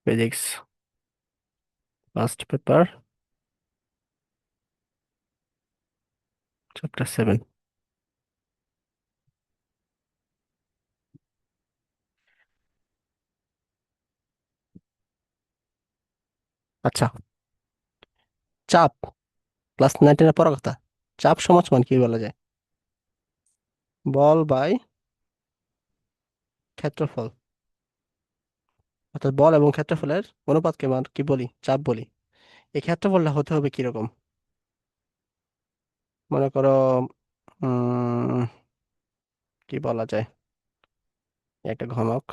Physics first paper chapter 7। আচ্ছা, চাপ class 9 পড়া কথা। চাপ সমান সমান কি বলা যায়? বল বাই ক্ষেত্রফল। অর্থাৎ বল এবং ক্ষেত্রফলের অনুপাতকে আমরা কি বলি? চাপ বলি। এই ক্ষেত্রফলটা হতে হবে কিরকম? মনে করো উম কি বলা যায়, একটা ঘনক।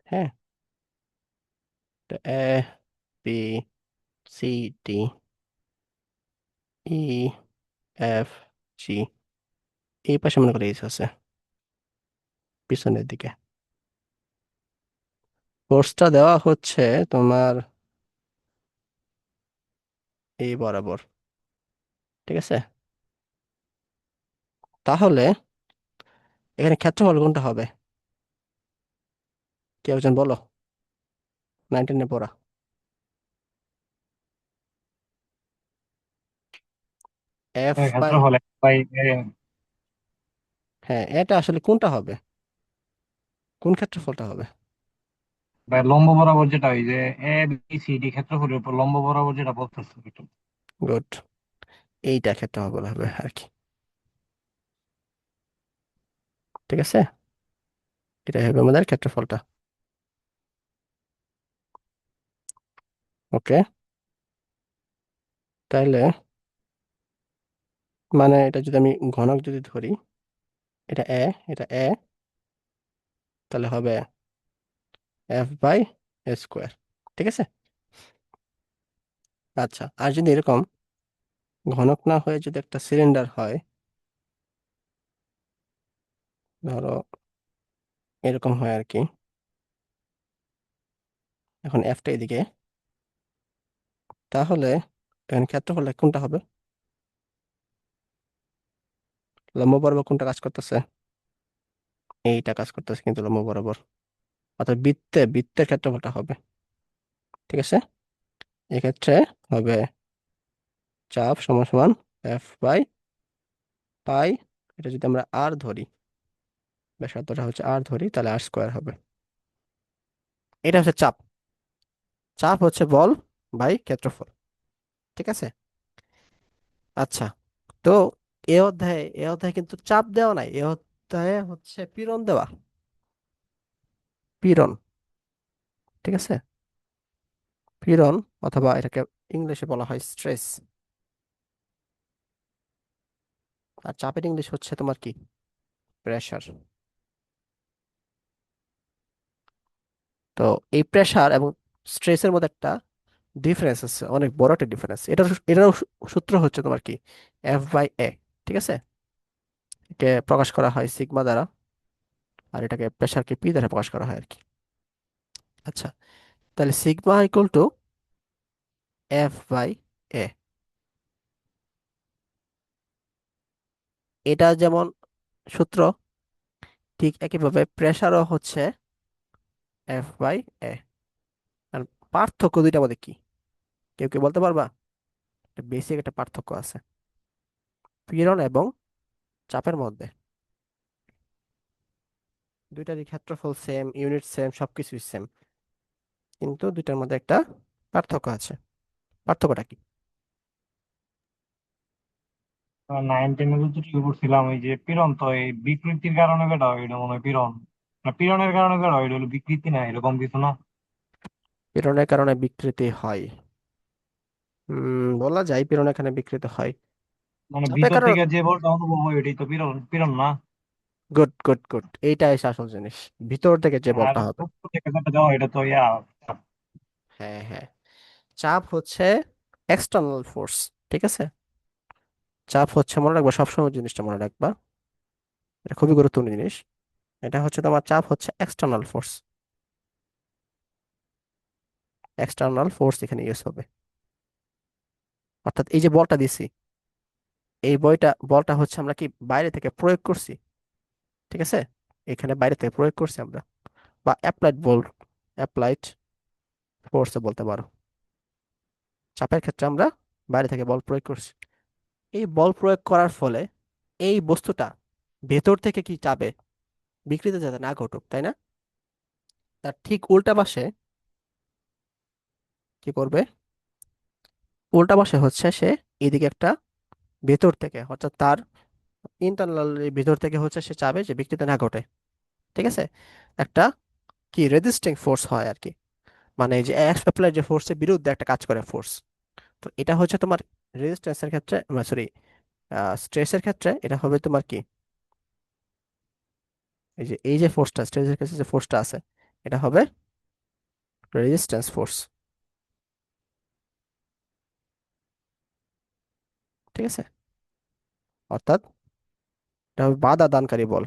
হ্যাঁ, A B C D E F G. এই পাশে মনে করো এইচ আছে পিছনের দিকে। ফোর্সটা দেওয়া হচ্ছে তোমার এই বরাবর। ঠিক আছে, তাহলে এখানে ক্ষেত্রফল কোনটা হবে? কেউ একজন বলো, 9 10 পড়া। এফ বাই, ক্ষেত্রফল এক বাই এ। হ্যাঁ এটা আসলে কোনটা হবে? কোন ক্ষেত্রফলটা হবে? বা লম্ব বরাবর যেটা ওই যে এ বি সি ডি ক্ষেত্রফলের উপর লম্ব বরাবর যেটা বলতেছে ওইটা। গুড, এইটা ক্ষেত্রফল হবে আর কি। ঠিক আছে, এটাই হবে আমাদের ক্ষেত্রফলটা। ওকে, তাইলে মানে এটা যদি আমি ঘনক যদি ধরি, এটা এ, এটা এ, তাহলে হবে এফ বাই এ স্কোয়ার। ঠিক আছে। আচ্ছা, আর যদি এরকম ঘনক না হয়ে যদি একটা সিলিন্ডার হয়, ধরো এরকম হয় আর কি। এখন এফটা এদিকে, তাহলে এখানে ক্ষেত্রফলটা কোনটা হবে? লম্ব বরাবর কোনটা কাজ করতেছে? এইটা কাজ করতেছে কিন্তু লম্ব বরাবর। অর্থাৎ বৃত্তের ক্ষেত্রফলটা হবে। ঠিক আছে, এক্ষেত্রে হবে চাপ সমান সমান এফ বাই পাই। এটা যদি আমরা আর ধরি, ব্যাসার্ধটা হচ্ছে আর ধরি, তাহলে আর স্কোয়ার হবে। এটা হচ্ছে চাপ। চাপ হচ্ছে বল বাই ক্ষেত্রফল। ঠিক আছে। আচ্ছা, তো এ অধ্যায়ে কিন্তু চাপ দেওয়া নাই, এ অধ্যায়ে হচ্ছে পীড়ন দেওয়া। পীড়ন। ঠিক আছে, পীড়ন, অথবা এটাকে ইংলিশে বলা হয় স্ট্রেস। আর চাপের ইংলিশ হচ্ছে তোমার কি? প্রেসার। তো এই প্রেসার এবং স্ট্রেসের মধ্যে একটা ডিফারেন্স আছে, অনেক বড় একটা ডিফারেন্স। এটার সূত্র হচ্ছে তোমার কি? এফ বাই এ। ঠিক আছে, একে প্রকাশ করা হয় সিগমা দ্বারা, আর এটাকে প্রেসারকে পি দ্বারা প্রকাশ করা হয় আর কি। আচ্ছা, তাহলে sigma equal to F by A. এটা যেমন সূত্র, ঠিক একইভাবে প্রেসারও হচ্ছে এফ বাই এ। আর পার্থক্য দুইটার মধ্যে কি কেউ কি বলতে পারবা? বেসিক একটা পার্থক্য আছে পীড়ন এবং চাপের মধ্যে। দুইটারই ক্ষেত্রফল সেম, ইউনিট সেম, সবকিছুই সেম, কিন্তু দুইটার মধ্যে একটা পার্থক্য আছে। পার্থক্যটা কি? 9 10 যেটুকু পড়ছিলাম ওই যে পীড়ন তো এই বিকৃতির কারণে বেটা হয়, এটা মনে হয় পীড়ন না পীড়নের কারণে বেটা হয়, এটা হলো বিকৃতি না এরকম কিছু না। পীড়নের কারণে বিকৃতি হয়, বলা যায় পীড়নের কারণে বিকৃতি হয়। মানে চাপের ভিতর কারণে, থেকে যে বলটা অনুভব হয় ওইটাই তো পীড়ন, পীড়ন না? গুড গুড গুড, এইটাই হচ্ছে আসল জিনিস, ভিতর থেকে যে আর বলটা হবে। উপর থেকে যেটা দেওয়া এটা তো ইয়া। হ্যাঁ হ্যাঁ, চাপ হচ্ছে এক্সটার্নাল ফোর্স। ঠিক আছে, চাপ হচ্ছে, মনে রাখবা সবসময় জিনিসটা মনে রাখবা, এটা খুবই গুরুত্বপূর্ণ জিনিস। এটা হচ্ছে তোমার চাপ হচ্ছে এক্সটার্নাল ফোর্স। এক্সটার্নাল ফোর্স এখানে ইউজ হবে। অর্থাৎ এই যে বলটা দিছি, এই বলটা হচ্ছে আমরা কি বাইরে থেকে প্রয়োগ করছি। ঠিক আছে, এখানে বাইরে থেকে প্রয়োগ করছি আমরা, বা অ্যাপ্লাইড বল, অ্যাপ্লাইড ফোর্সে বলতে পারো। চাপের ক্ষেত্রে আমরা বাইরে থেকে বল প্রয়োগ করছি। এই বল প্রয়োগ করার ফলে এই বস্তুটা ভেতর থেকে কি চাপে বিকৃতি যাতে না ঘটুক, তাই না? তার ঠিক উল্টা পাশে কি করবে? উল্টা পাশে হচ্ছে সে এদিকে একটা ভেতর থেকে, অর্থাৎ তার ইন্টারনাল ভিতর থেকে হচ্ছে সে চাবে যে বিকৃতি না ঘটে। ঠিক আছে? একটা কি রেজিস্টিং ফোর্স হয় আর কি, মানে এই যে অ্যাপ্লাইড যে ফোর্সের বিরুদ্ধে একটা কাজ করে ফোর্স। তো এটা হচ্ছে তোমার রেজিস্ট্যান্সের ক্ষেত্রে, সরি, স্ট্রেসের ক্ষেত্রে এটা হবে তোমার কি, এই যে ফোর্সটা স্ট্রেসের ক্ষেত্রে যে ফোর্সটা আছে, এটা হবে রেজিস্ট্যান্স ফোর্স। ঠিক আছে? অর্থাৎ এটা হবে বাধা দানকারী বল,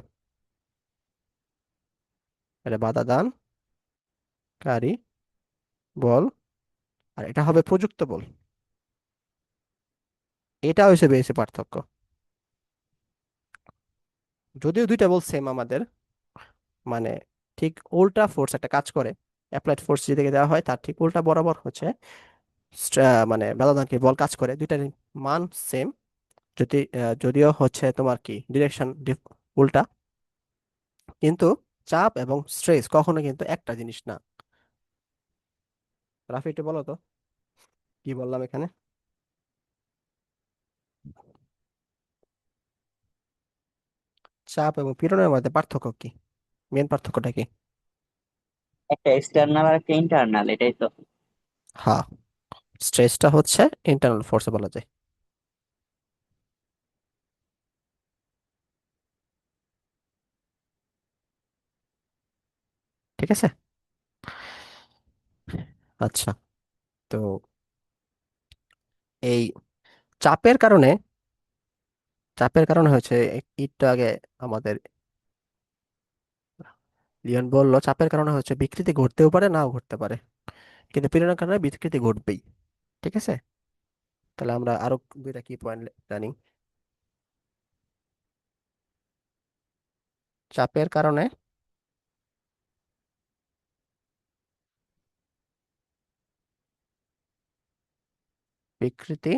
এটা বাধা দানকারী বল। আর এটা হবে প্রযুক্ত বল। এটা হচ্ছে বেশি পার্থক্য। যদিও দুইটা বল সেম আমাদের, মানে ঠিক উল্টা ফোর্স একটা কাজ করে। অ্যাপ্লাইড ফোর্স যেদিকে দেওয়া হয় তার ঠিক উল্টা বরাবর হচ্ছে মানে বাধাদানকারী বল কাজ করে। দুইটার মান সেম, যদিও হচ্ছে তোমার কি ডিরেকশন উল্টা, কিন্তু চাপ এবং স্ট্রেস কখনো কিন্তু একটা জিনিস না। রাফি একটু বলো তো কি বললাম এখানে। চাপ এবং পীড়নের মধ্যে পার্থক্য কি? মেন পার্থক্যটা কি? একটা এক্সটার্নাল আর একটা ইন্টারনাল, এটাই তো। হ্যাঁ, স্ট্রেসটা হচ্ছে ইন্টারনাল ফোর্সে বলা যায়। ঠিক আছে। আচ্ছা, তো এই চাপের কারণে, হচ্ছে একটু আগে আমাদের লিওন বললো চাপের কারণে হচ্ছে বিকৃতি ঘটতেও পারে, নাও ঘটতে পারে, কিন্তু পীড়নের কারণে বিকৃতি ঘটবেই। ঠিক আছে? তাহলে আমরা আরো দুইটা কি পয়েন্ট জানি। চাপের কারণে বিকৃতি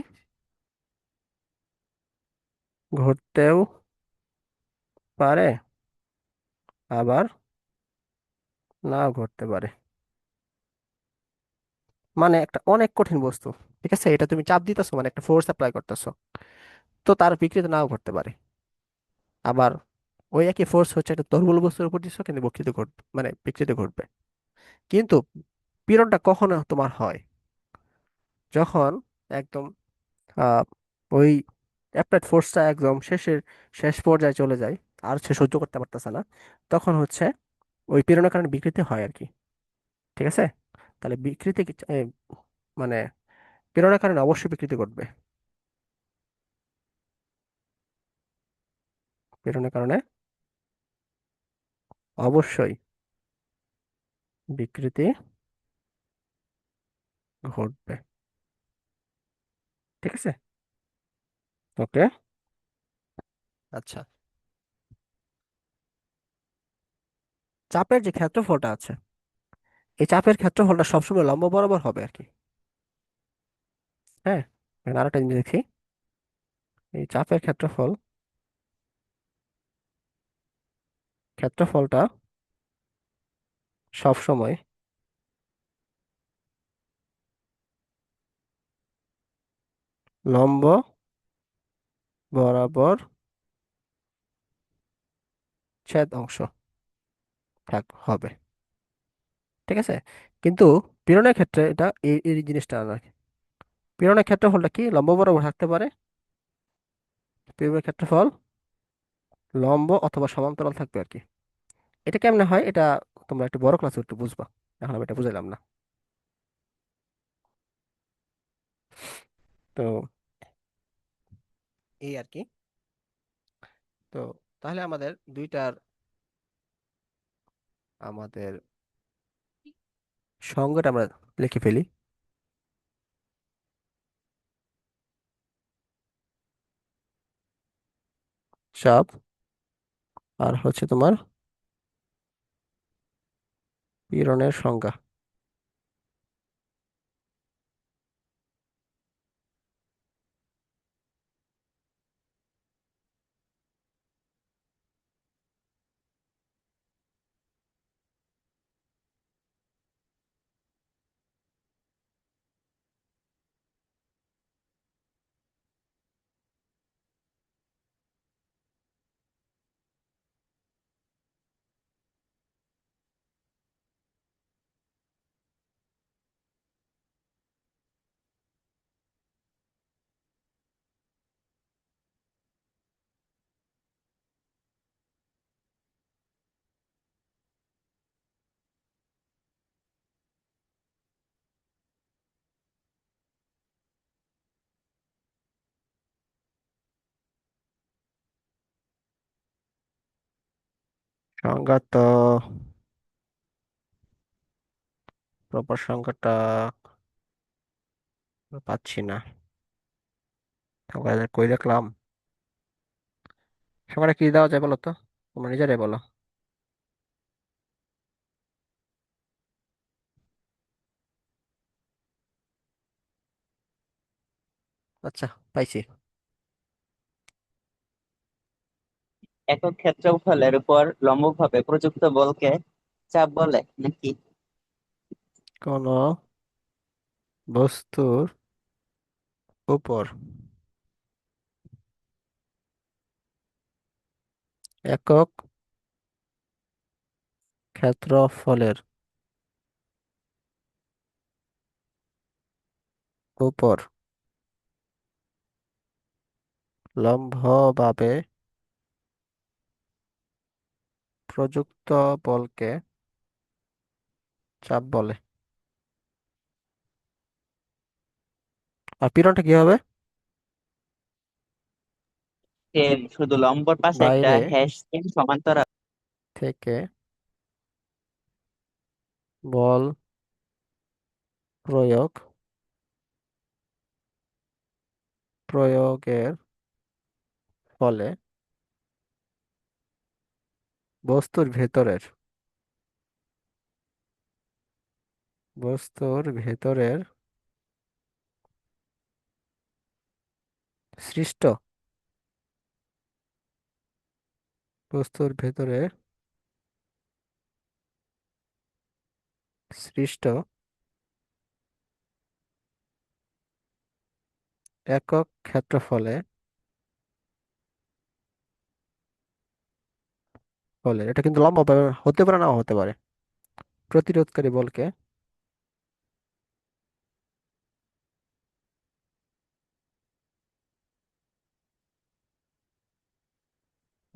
ঘটতেও পারে, আবার নাও ঘটতে পারে। মানে একটা অনেক কঠিন বস্তু, ঠিক আছে, এটা তুমি চাপ দিতেছো মানে একটা ফোর্স অ্যাপ্লাই করতেছো, তো তার বিকৃতি নাও ঘটতে পারে। আবার ওই একই ফোর্স হচ্ছে একটা দুর্বল বস্তুর উপর দিচ্ছ, কিন্তু বিকৃতি ঘটবে, মানে বিকৃতি ঘটবে। কিন্তু পীড়নটা কখনো তোমার হয় যখন একদম আহ ওই অ্যাপ্লাইড ফোর্সটা একদম শেষ পর্যায়ে চলে যায়, আর সে সহ্য করতে পারতেছে না, তখন হচ্ছে ওই পীড়নের কারণে বিকৃতি হয় আর কি। ঠিক আছে? তাহলে বিকৃতি মানে পীড়নের কারণে অবশ্যই বিকৃতি ঘটবে। পীড়নের কারণে অবশ্যই বিকৃতি ঘটবে। ঠিক আছে? ওকে। আচ্ছা, চাপের যে ক্ষেত্রফলটা আছে, এই চাপের ক্ষেত্রফলটা সবসময় লম্ব বরাবর হবে আর কি। হ্যাঁ, এখানে আরেকটা জিনিস দেখি, এই চাপের ক্ষেত্রফলটা সবসময় লম্ব বরাবর ছেদ অংশ হবে। ঠিক আছে? কিন্তু পীড়নের ক্ষেত্রে এটা এই জিনিসটা না। পীড়নের ক্ষেত্রফলটা কি লম্ব বরাবর থাকতে পারে, পীড়নের ক্ষেত্রফল লম্ব অথবা সমান্তরাল থাকবে আর কি। এটা কেমনে হয় এটা তোমরা একটু বড় ক্লাসে একটু বুঝবা, এখন আমি এটা বুঝাইলাম না। তো এই আর কি। তো তাহলে আমাদের সংজ্ঞাটা আমরা লিখে ফেলি। চাপ আর হচ্ছে তোমার পীড়নের সংজ্ঞা। সংজ্ঞা তো প্রপার সংজ্ঞাটা পাচ্ছি না। সংজ্ঞা কই রাখলাম? সংজ্ঞাটা কি দেওয়া যায় বলো তো, তোমরা নিজেরাই বলো। আচ্ছা, পাইছি। একক ক্ষেত্রফলের উপর লম্বভাবে প্রযুক্ত বলকে চাপ বলে নাকি? কোন বস্তুর উপর একক ক্ষেত্রফলের উপর লম্বভাবে প্রযুক্ত বলকে চাপ বলে। আর পীড়নটা কি হবে? সে শুধু লম্বর পাশে একটা বাইরে হ্যাশ চিহ্ন সমান্তরাল থেকে বল প্রয়োগ প্রয়োগের ফলে বস্তুর ভেতরের বস্তুর ভেতরের সৃষ্ট বস্তুর ভেতরে সৃষ্ট একক ক্ষেত্রফলে বলে, এটা কিন্তু লম্বা হতে পারে, নাও হতে পারে। প্রতিরোধকারী বলকে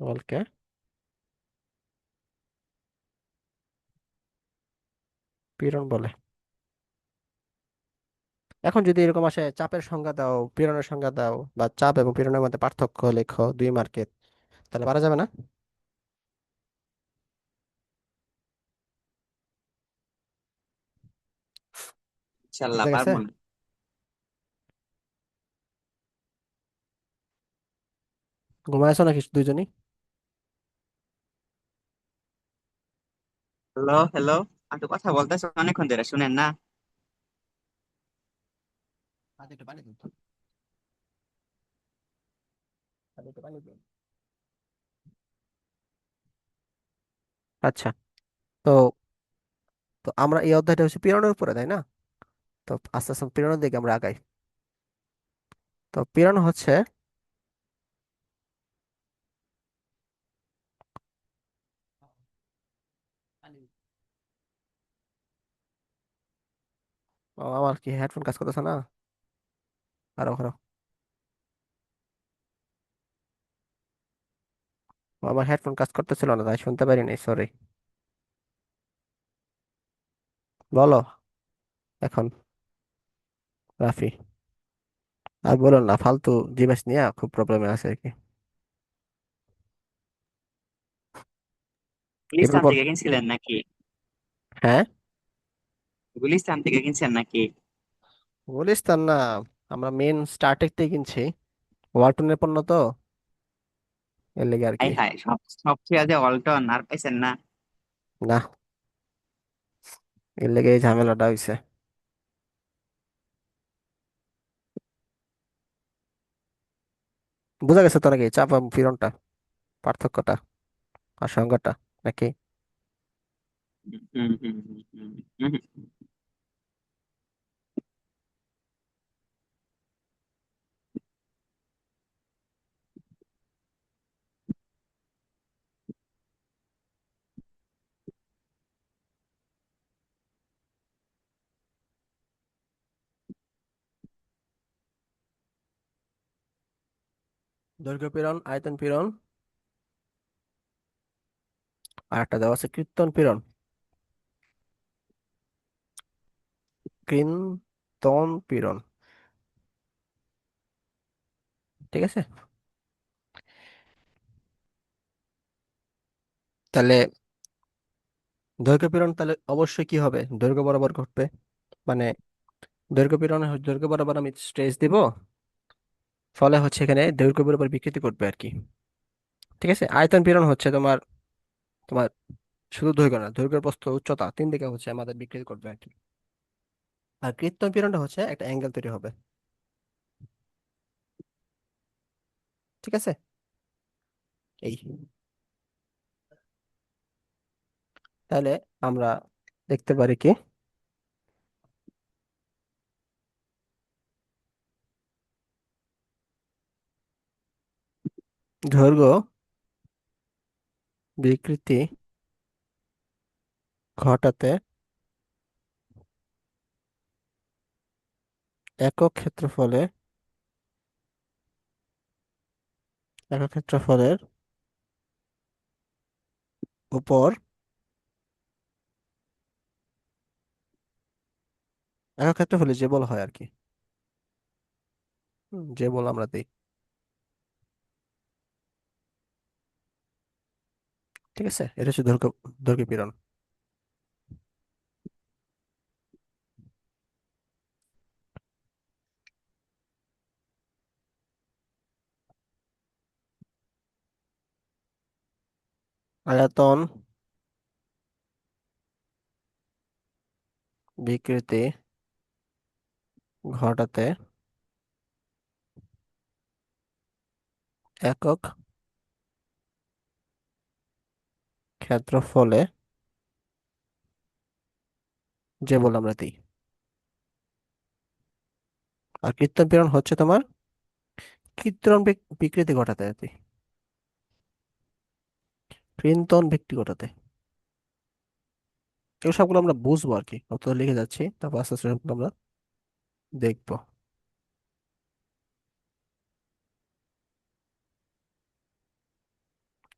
বলকে পীড়ন বলে। এখন যদি এরকম আসে, চাপের সংজ্ঞা দাও, পীড়নের সংজ্ঞা দাও, বা চাপ এবং পীড়নের মধ্যে পার্থক্য লেখো 2 মার্কের, তাহলে পারা যাবে না? ইনশাল্লাহ বুঝে গেছে? পারবো না। ঘুমাইছো নাকি দুইজনই? হ্যালো হ্যালো, আমি তো কথা বলতেছি অনেকক্ষণ ধরে, শুনেন না? হাতে একটু পানি দিন তো। হাতে একটু পানি দিন। আচ্ছা, তো তো আমরা এই অধ্যায়টা হচ্ছে পীড়নের উপরে, তাই না? তো আস্তে আস্তে পীড়নের দিকে আমরা আগাই। তো পীড়ন হচ্ছে ও, আমার কি হেডফোন কাজ করতেছে না? আরো আরো আমার হেডফোন কাজ করতেছিল না, তাই শুনতে পারিনি, সরি। বলো এখন, রাফি। আর বলো না, ফালতু জিনিস নিয়ে খুব প্রবলেমে আছে আর কি। এবার গুলিস্তান বল। থেকে কিনছিলেন নাকি? হ্যাঁ, গুলিস্তান থেকে কিনছেন নাকি? গুলিস্তান না, আমরা মেন স্টার্টেক থেকে কিনছি। ওয়ালটনের পণ্য তো, এর লেগে আর কি। হাই হাই, সব সব ঠিক আছে, অল্টন আর পাইছেন না? না, এর লেগে এই ঝামেলাটা হইছে। বুঝা গেছে তো নাকি চাপ এবং পীড়নটা, পার্থক্যটা আর সংজ্ঞাটা, নাকি? হুম হুম হুম হুম হুম হুম। দৈর্ঘ্য পীড়ন, আয়তন পীড়ন, আর একটা দেওয়া আছে কৃত্তন পীড়ন। কৃন্তন পীড়ন, ঠিক আছে। তাহলে দৈর্ঘ্য পীড়ন তাহলে অবশ্যই কি হবে, দৈর্ঘ্য বরাবর ঘটবে। মানে দৈর্ঘ্য পীড়নে দৈর্ঘ্য বরাবর আমি স্ট্রেস দিব, ফলে হচ্ছে এখানে দৈর্ঘ্য বরাবর বিকৃতি ঘটবে আর কি। ঠিক আছে। আয়তন পীড়ন হচ্ছে তোমার তোমার শুধু দৈর্ঘ্য না, দৈর্ঘ্য প্রস্থ উচ্চতা তিন দিকে হচ্ছে আমাদের বিকৃতি করবে আর কি। আর কৃত্তন পীড়নটা হচ্ছে একটা অ্যাঙ্গেল তৈরি হবে। ঠিক আছে। এই, তাহলে আমরা দেখতে পারি কি, দৈর্ঘ্য বিকৃতি ঘটাতে একক ক্ষেত্রফলে একক ক্ষেত্রফলের উপর একক ক্ষেত্রফলে যে বল হয় আর কি, যে বল আমরা দিই। ঠিক আছে, এটা হচ্ছে দৈর্ঘ্য দৈর্ঘ্য পীড়ন। আয়তন বিকৃতি ঘটাতে একক ক্ষেত্রফলে যে বল আমরা দিই। আর কৃত্তন পীড়ন হচ্ছে তোমার কৃত্রিম বিকৃতি ঘটাতে আর কি, কৃন্তন বিকৃতি ঘটাতে। এগুলো সবগুলো আমরা বুঝবো আর কি, অত লিখে যাচ্ছি, তারপর আস্তে আস্তে সবগুলো আমরা দেখবো।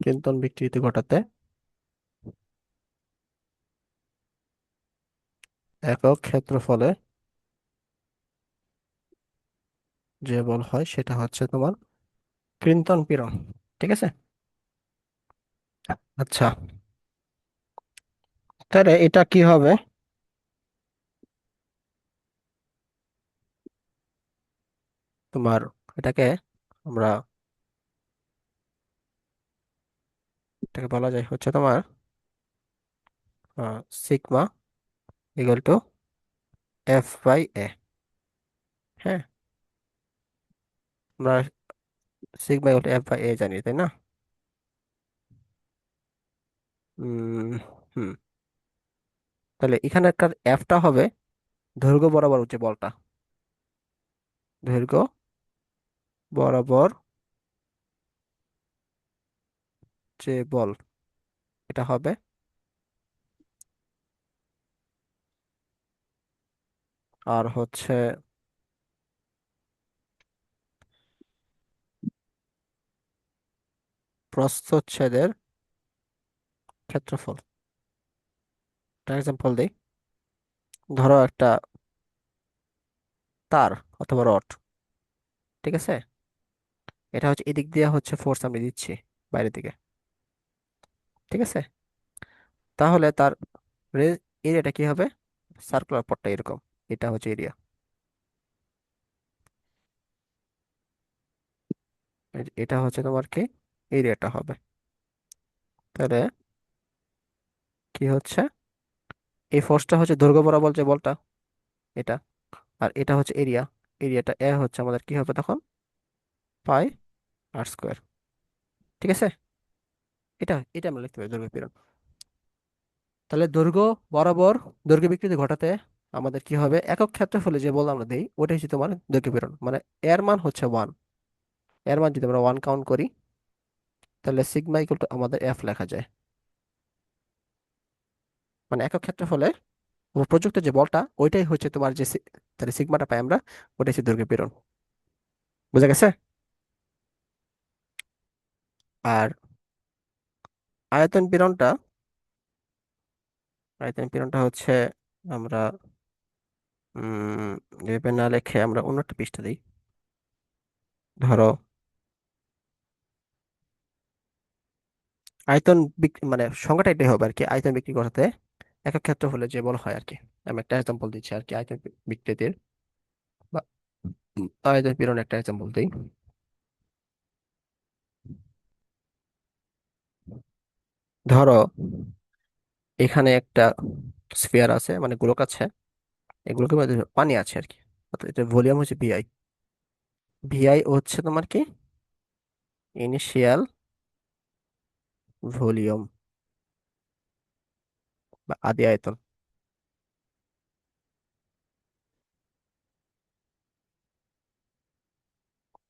কৃন্তন বিকৃতি ঘটাতে একক ক্ষেত্রফলে যে বল হয় সেটা হচ্ছে তোমার কৃন্তন পীড়ন। ঠিক আছে। আচ্ছা, তাহলে এটা কি হবে, তোমার এটাকে আমরা এটাকে বলা যায় হচ্ছে তোমার sigma equal to F by A. হ্যাঁ, আমরা sigma equal to F by A জানি, তাই না? উম হুম তাহলে এখানকার এফটা হবে দৈর্ঘ্য বরাবর যে বলটা, দৈর্ঘ্য বরাবর যে বল, এটা হবে। আর হচ্ছে প্রস্থচ্ছেদের ক্ষেত্রফল। একটা এক্সাম্পল দিই, ধরো একটা তার অথবা রড, ঠিক আছে। এটা হচ্ছে এদিক দিয়ে হচ্ছে ফোর্স আমি দিচ্ছি বাইরের দিকে, ঠিক আছে। তাহলে তার এরিয়াটা কি হবে, সার্কুলার পথটা এরকম, এটা হচ্ছে এরিয়া। এটা হচ্ছে তোমার কি এরিয়াটা হবে। তাহলে কি হচ্ছে, এই ফোর্সটা হচ্ছে দৈর্ঘ্য বরাবর যে বলটা, এটা। আর এটা হচ্ছে এরিয়া, এরিয়াটা এ হচ্ছে আমাদের কি হবে তখন, পাই আর স্কোয়ার। ঠিক আছে, এটা এটা আমরা লিখতে পারি দৈর্ঘ্য পীড়ন। তাহলে দৈর্ঘ্য বরাবর দৈর্ঘ্য বিকৃতি ঘটাতে আমাদের কি হবে, একক ক্ষেত্রফলে যে বল আমরা দেই ওটা হচ্ছে তোমার দৈর্ঘ্য পীড়ন, মানে এর মান হচ্ছে 1। এর মান যদি আমরা 1 কাউন্ট করি, তাহলে সিগমা ইকুয়াল টু আমাদের এফ লেখা যায়। মানে একক ক্ষেত্রফলে প্রযুক্ত যে বলটা ওইটাই হচ্ছে তোমার যে তাহলে সিগমাটা পাই আমরা, ওটাই হচ্ছে দৈর্ঘ্য পীড়ন। বুঝা গেছে? আর আয়তন পীড়নটা, আয়তন পীড়নটা হচ্ছে আমরা এভাবে না লিখে আমরা অন্য একটা পৃষ্ঠা দিই। ধরো আয়তন মানে সংখ্যাটা এটাই হবে আর কি, আয়তন বিক্রি করতে একক ক্ষেত্রফলে যে বল হয় আর কি। আমি একটা এক্সাম্পল দিচ্ছি আর কি, আয়তন বিক্রিতির বা আয়তন পীড়ন একটা এক্সাম্পল দিই। ধরো এখানে একটা স্ফিয়ার আছে, মানে গোলক আছে, এগুলোকে মধ্যে পানি আছে আর কি। অর্থাৎ এটা ভলিউম হচ্ছে ভিআই। ভিআই হচ্ছে তোমার কি, ইনিশিয়াল ভলিউম বা আদি আয়তন।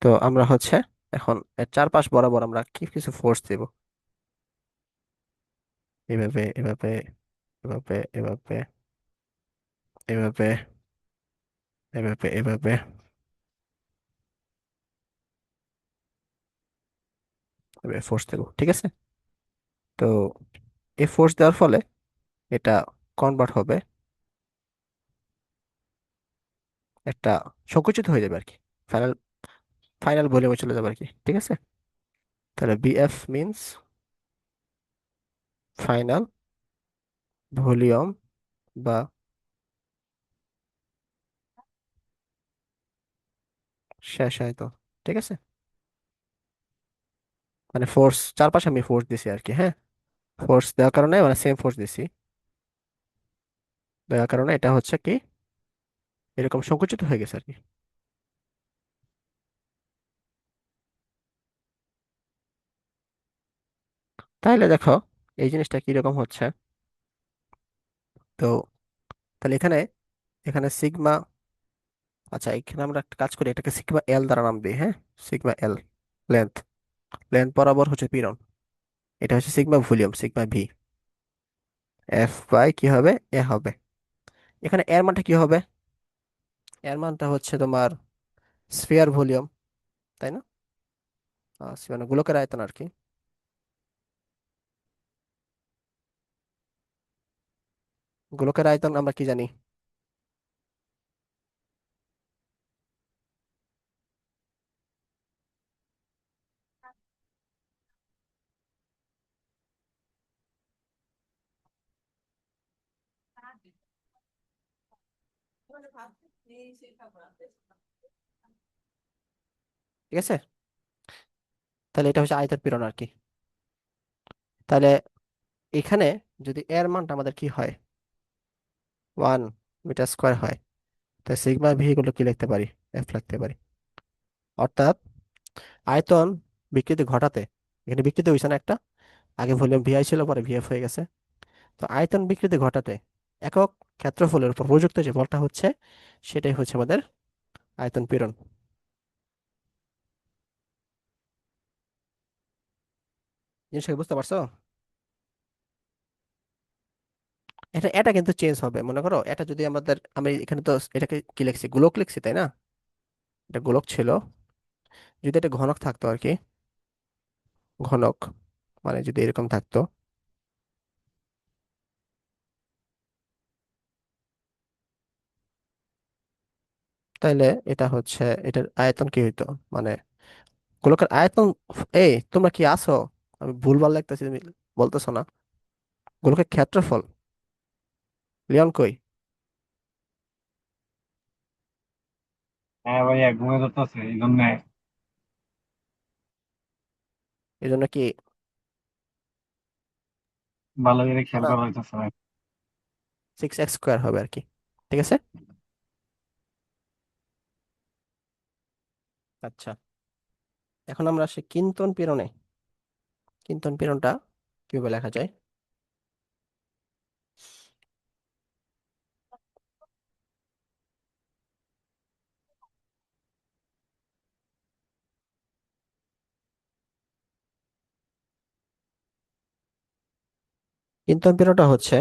তো আমরা হচ্ছে এখন এর চারপাশ বরাবর আমরা কি কিছু ফোর্স দেব, এভাবে এভাবে এভাবে এভাবে এভাবে এভাবে এভাবে এভাবে ফোর্স দেব। ঠিক আছে, তো এই ফোর্স দেওয়ার ফলে এটা কনভার্ট হবে, একটা সংকুচিত হয়ে যাবে আর কি, ফাইনাল ফাইনাল ভলিউমে চলে যাবে আর কি। ঠিক আছে, তাহলে বিএফ মিন্স ফাইনাল ভলিউম বা শেষ আয়তন। ঠিক আছে, মানে ফোর্স চারপাশে আমি ফোর্স দিছি আর কি, হ্যাঁ। ফোর্স দেওয়ার কারণে মানে সেম ফোর্স দিছি, দেওয়ার কারণে এটা হচ্ছে কি এরকম সংকুচিত হয়ে গেছে আর কি। তাহলে দেখো এই জিনিসটা কিরকম হচ্ছে। তো তাহলে এখানে এখানে সিগমা, আচ্ছা এখানে আমরা একটা কাজ করি, এটাকে সিগমা এল দ্বারা নাম দিই, হ্যাঁ। সিগমা এল লেন্থ, লেন্থ বরাবর হচ্ছে পীড়ন। এটা হচ্ছে sigma volume, sigma V. F by কি হবে, এ হবে। এখানে এর মানটা কি হবে, এর মানটা হচ্ছে তোমার স্ফিয়ার ভলিউম, তাই না? মানে গোলকের আয়তন আর কি। গোলকের আয়তন আমরা কি জানি, ঠিক আছে। তাহলে এটা হচ্ছে আয়তন পীড়ন আর কি। তাহলে এখানে যদি এর মানটা আমাদের কি হয়, 1 মিটার স্কোয়ার হয়, তাহলে সিগমা ভি গুলো কি লিখতে পারি, এফ লিখতে পারি। অর্থাৎ আয়তন বিকৃতি ঘটাতে, এখানে বিকৃতি হয়েছে না একটা, আগে ভলিউম ভিআই ছিল পরে ভিএফ হয়ে গেছে। তো আয়তন বিকৃতি ঘটাতে একক ক্ষেত্রফলের উপর প্রযুক্ত যে বলটা হচ্ছে, সেটাই হচ্ছে আমাদের আয়তন পীড়ন। জিনিসটা বুঝতে পারছো? এটা এটা কিন্তু চেঞ্জ হবে, মনে করো এটা যদি আমাদের, আমি এখানে তো এটাকে কি লিখছি, গোলক লিখছি তাই না, এটা গোলক ছিল। যদি এটা ঘনক থাকতো আর কি, ঘনক মানে যদি এরকম থাকতো, তাইলে এটা হচ্ছে এটার আয়তন কি হইতো, মানে গোলকের আয়তন। এই তোমরা কি আছো, আমি ভুলভাল লাগতেছি, তুমি বলতেছো না। গোলকের ক্ষেত্রফল, লিয়ন কই? হ্যাঁ ভাইয়া, ঘুমিয়ে ধরতেছে এই জন্য। এই জন্য কি ভালো করে খেয়াল না? করা হইতেছে না। 6x² হবে আর কি। ঠিক আছে। আচ্ছা, এখন আমরা আসি কিন্তন পীড়নে। কিন্তন পীড়নটা কিভাবে লেখা যায়? কিন্তন পীড়নটা হচ্ছে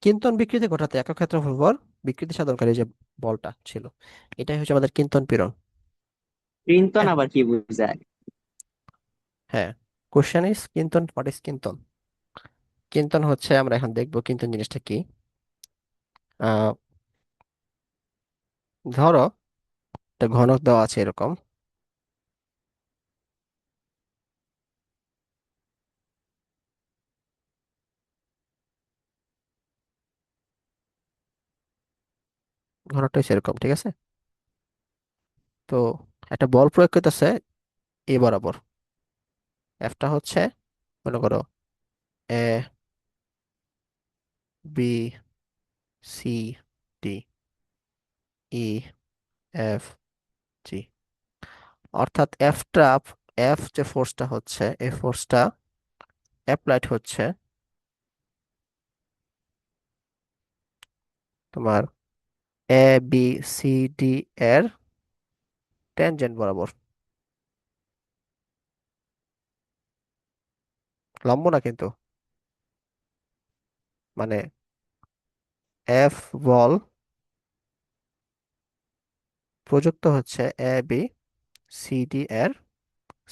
কিন্তন বিকৃতি ঘটাতে একক ক্ষেত্রফল ভর বিকৃতি সাধনকারী যে বলটা ছিল, এটাই হচ্ছে আমাদের কিন্তন পীড়ন। ক্রিন্তন হ্যাঁ, আবার কি বোঝায়? হ্যাঁ, কোশ্চেন ইজ কিন্তন, হোয়াট ইজ কিন্তন। কিন্তন হচ্ছে, আমরা এখন দেখবো কিন্তন জিনিসটা কি। আহ ধরো একটা ঘনক দেওয়া আছে এরকম, ঘনকটা হচ্ছে এরকম, ঠিক আছে। তো একটা বল প্রয়োগ করতেছে এ বরাবর। এফটা হচ্ছে, মনে করো, A B C D E F G. অর্থাৎ এফ যে ফোর্সটা হচ্ছে, এই ফোর্সটা অ্যাপ্লাইড হচ্ছে তোমার এ বি সি ডি এর ট্যানজেন্ট বরাবর। লম্ব না কিন্তু, মানে এফ বল প্রযুক্ত হচ্ছে এ বি সি ডি এর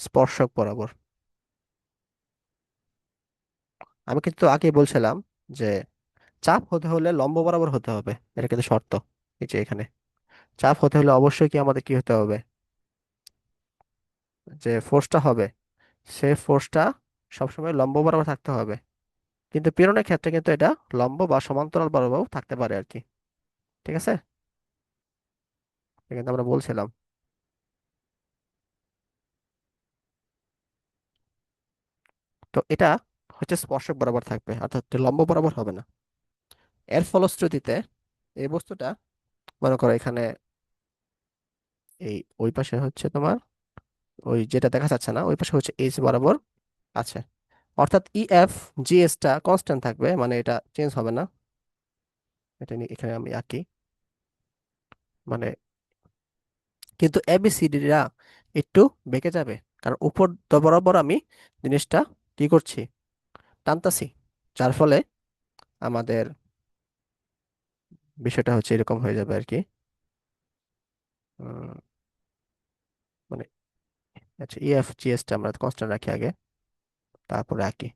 স্পর্শক বরাবর। আমি কিন্তু আগে বলছিলাম যে চাপ হতে হলে লম্ব বরাবর হতে হবে, এটা কিন্তু শর্ত। এই যে এখানে চাপ হতে হলে অবশ্যই কি আমাদের কি হতে হবে, যে ফোর্সটা হবে সেই ফোর্সটা সবসময় লম্ব বরাবর থাকতে হবে। কিন্তু পীড়নের ক্ষেত্রে কিন্তু এটা লম্ব বা সমান্তরাল বরাবর থাকতে পারে আর কি। ঠিক আছে, এটা কিন্তু আমরা বলছিলাম। তো এটা হচ্ছে স্পর্শক বরাবর থাকবে, অর্থাৎ লম্ব বরাবর হবে না। এর ফলশ্রুতিতে এই বস্তুটা, মনে করো এখানে এই ওই পাশে হচ্ছে তোমার, ওই যেটা দেখা যাচ্ছে না ওই পাশে হচ্ছে এইচ বরাবর আছে। অর্থাৎ ই এফ জি এস টা কনস্ট্যান্ট থাকবে, মানে এটা চেঞ্জ হবে না। এটা নিয়ে এখানে আমি আঁকি, মানে কিন্তু এবিসিডিরা একটু বেঁকে যাবে, কারণ উপর বরাবর আমি জিনিসটা কি করছি, টানতাছি। যার ফলে আমাদের বিষয়টা হচ্ছে এরকম হয়ে যাবে আর কি। উম, মানে আচ্ছা, ই এফ জি এস টা আমরা কনস্ট্যান্ট রাখি আগে, তারপরে আঁকি।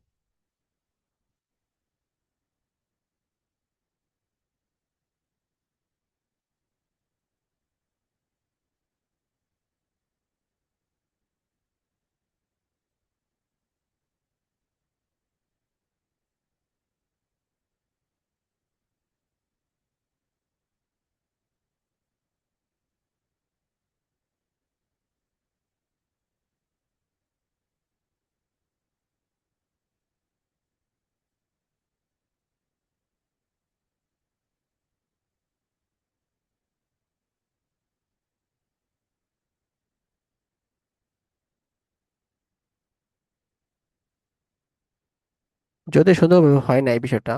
যদি সুন্দরভাবে হয় না এই বিষয়টা,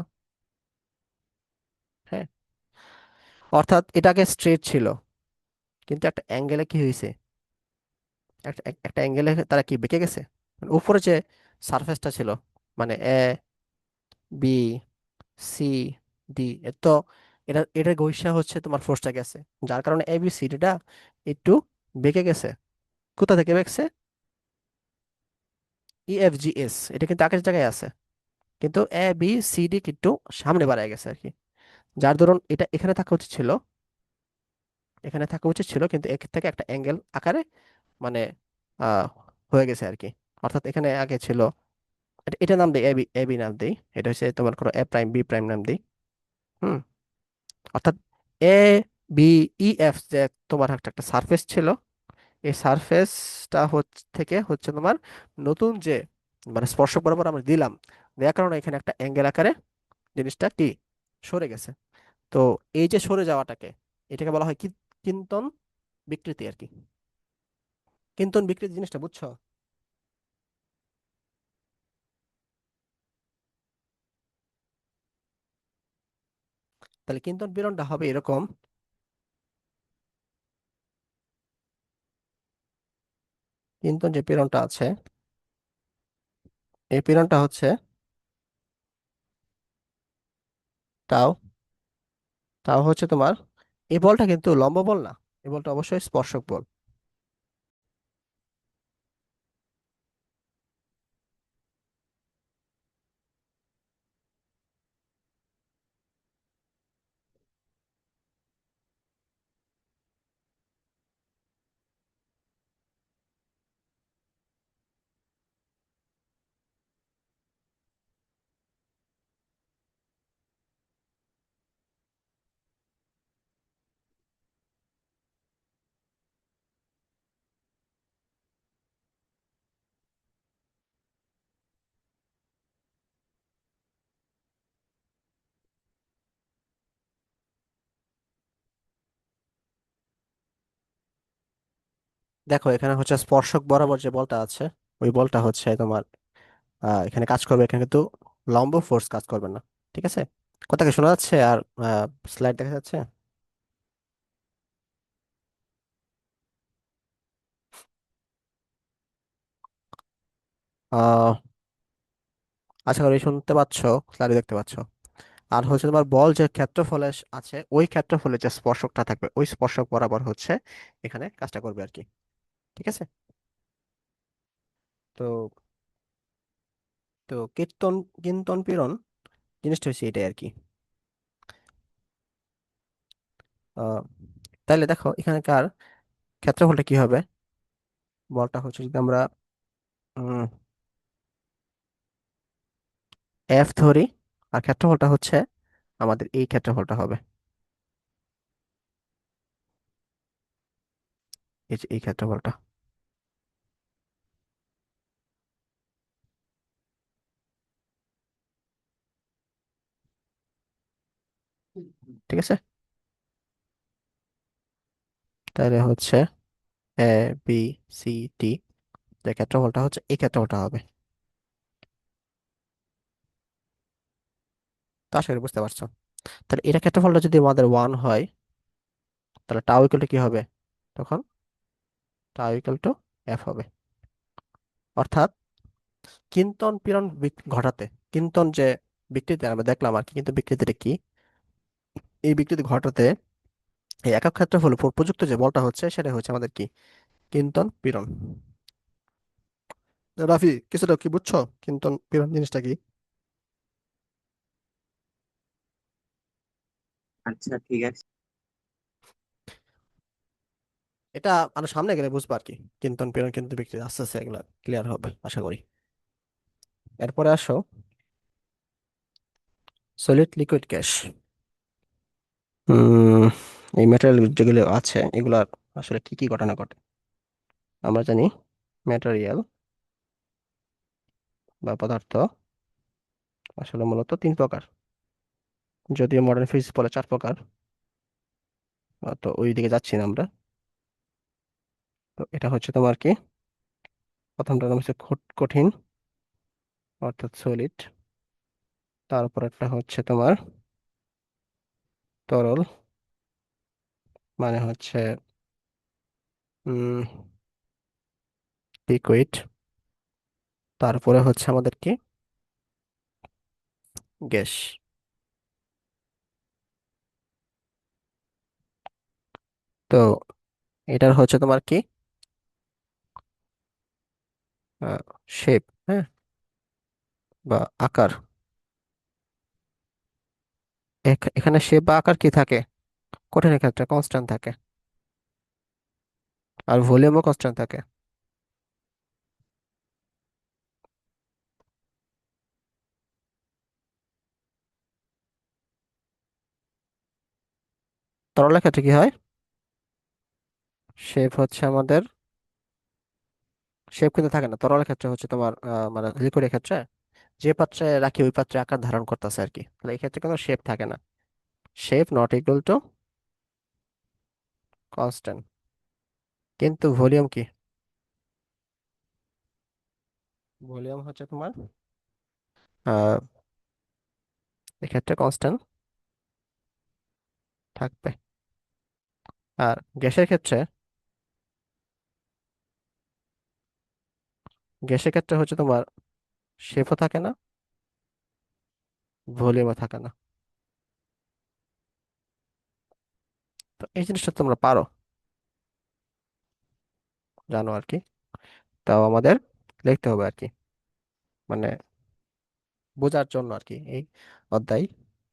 হ্যাঁ, অর্থাৎ এটাকে স্ট্রেট ছিল, কিন্তু একটা অ্যাঙ্গেলে কি হয়েছে, একটা অ্যাঙ্গেলে তারা কি বেঁকে গেছে। মানে উপরে যে সারফেসটা ছিল, মানে এ বি সি ডি, এর তো এটা ঘষা হচ্ছে তোমার ফোর্সটা গেছে, যার কারণে এ বি সি ডিটা একটু বেঁকে গেছে। কোথা থেকে বেঁকছে? ই এফ জি এস এটা কিন্তু আগের জায়গায় আছে, কিন্তু এ বি সি ডি একটু সামনে বাড়ায় গেছে আর কি। যার দরুন এটা এখানে থাকা উচিত ছিল, এখানে থাকা উচিত ছিল, কিন্তু এর থেকে একটা অ্যাঙ্গেল আকারে, মানে আহ হয়ে গেছে আর কি। অর্থাৎ এখানে আগে ছিল, এটা নাম দিই এবি, এবি নাম দিই, এটা হচ্ছে তোমার কোনো এ প্রাইম বি প্রাইম নাম দিই। হুম। অর্থাৎ এ বি ই এফ যে তোমার একটা একটা সারফেস ছিল, এই সারফেসটা থেকে হচ্ছে তোমার নতুন যে, মানে স্পর্শক বরাবর আমরা দিলাম, দেওয়ার কারণে এখানে একটা অ্যাঙ্গেল আকারে জিনিসটা কি সরে গেছে। তো এই যে সরে যাওয়াটাকে, এটাকে বলা হয় কি, কিন্তন বিকৃতি আর কি। কিন্তন বিকৃতি জিনিসটা বুঝছো? তাহলে কিন্তন পীড়নটা হবে এরকম। কিন্তন যে পীড়নটা আছে, এই পীড়নটা হচ্ছে তাও তাও হচ্ছে তোমার, এই বলটা কিন্তু লম্ব বল না, এই বলটা অবশ্যই স্পর্শক বল। দেখো এখানে হচ্ছে স্পর্শক বরাবর যে বলটা আছে, ওই বলটা হচ্ছে তোমার এখানে কাজ করবে, এখানে কিন্তু লম্ব ফোর্স কাজ করবে না। ঠিক আছে? কথা কি শোনা যাচ্ছে? আর স্লাইড দেখা যাচ্ছে? আহ আশা করি শুনতে পাচ্ছ, স্লাইডে দেখতে পাচ্ছ। আর হচ্ছে তোমার বল যে ক্ষেত্রফলে আছে, ওই ক্ষেত্রফলে যে স্পর্শকটা থাকবে, ওই স্পর্শক বরাবর হচ্ছে এখানে কাজটা করবে আর কি। ঠিক আছে? তো তো কীর্তন কিন্তন পীড়ন জিনিসটা হচ্ছে এটাই আর কি। আহ তাইলে দেখো এখানকার ক্ষেত্রফলটা কি হবে। বলটা হচ্ছে যদি আমরা এফ ধরি, আর ক্ষেত্রফলটা হচ্ছে আমাদের এই ক্ষেত্রফলটা হবে, এই যে এই ক্ষেত্রফলটা। ঠিক আছে? তাহলে হচ্ছে এ বি সি ডি, যে ক্ষেত্রফলটা হচ্ছে এই ক্ষেত্রফলটা হবে। তো আশা করি বুঝতে পারছো। তাহলে এটা ক্ষেত্রফলটা যদি আমাদের 1 হয়, তাহলে টাও ইকুয়াল টু কি হবে তখন? টাও ইকুয়াল টু এফ হবে। অর্থাৎ কিন্তন পীড়ন ঘটাতে, কিন্তন যে বিকৃতি আমরা দেখলাম আর কি, কিন্তু বিকৃতিটা কি, এই বিকৃতি ঘটাতে এই একক ক্ষেত্রফল উপর প্রযুক্ত যে বলটা হচ্ছে, সেটা হচ্ছে আমাদের কি, কিন্তন পীড়ন। রাফি, কিছুটা কি বুঝছো কিন্তন পীড়ন জিনিসটা কি? আচ্ছা ঠিক আছে। এটা আরো সামনে গেলে বুঝবা আর কি, কিন্তন পীড়ন কিন্তু বিকৃতি আস্তে আস্তে এগুলো ক্লিয়ার হবে আশা করি। এরপরে আসো সলিড লিকুইড গ্যাস। উম এই ম্যাটেরিয়াল যেগুলো আছে, এগুলার আসলে কি কি ঘটনা ঘটে আমরা জানি। ম্যাটেরিয়াল বা পদার্থ আসলে মূলত 3 প্রকার, যদিও মডার্ন ফিজিক্স বলে 4 প্রকার। তো ওই দিকে যাচ্ছি না আমরা। তো এটা হচ্ছে তোমার কি, প্রথমটার নাম হচ্ছে কঠিন, অর্থাৎ সলিড। তারপর একটা হচ্ছে তোমার তরল, মানে হচ্ছে লিকুইড। তারপরে হচ্ছে আমাদের কি, গ্যাস। তো এটার হচ্ছে তোমার কি শেপ, হ্যাঁ, বা আকার। এখানে শেপ বা আকার কি থাকে, কঠিনের ক্ষেত্রে কনস্ট্যান্ট থাকে, আর ভলিউমও কনস্ট্যান্ট থাকে। তরলের ক্ষেত্রে কি হয়, শেপ হচ্ছে আমাদের, শেপ কিন্তু থাকে না তরলের ক্ষেত্রে, হচ্ছে তোমার মানে লিকুইডের ক্ষেত্রে যে পাত্রে রাখি ওই পাত্রে আকার ধারণ করতেছে আর কি, তাহলে এই ক্ষেত্রে কোনো শেপ থাকে না। Shape not equal to constant, কিন্তু ভলিউম কি? ভলিউম হচ্ছে তোমার আহ এক্ষেত্রে কনস্ট্যান্ট থাকবে। আর গ্যাসের ক্ষেত্রে, হচ্ছে তোমার শেপও থাকে না, ভলিউমও থাকে না। তো এই জিনিসটা তোমরা পারো, জানো আর কি। তাও আমাদের লিখতে হবে আর কি, মানে বোঝার জন্য আর কি এই অধ্যায়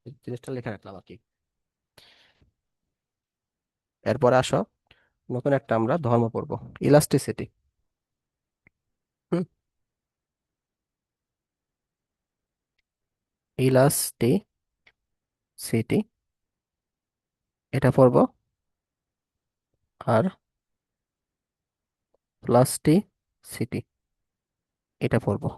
এই জিনিসটা লিখে রাখলাম আর কি। এরপরে আসো, নতুন একটা আমরা ধর্ম পড়বো, ইলাস্টিসিটি। হুম, ইলাস্টিসিটি এটা পড়বো। আর প্লাস্টিসিটি এটা পড়বো।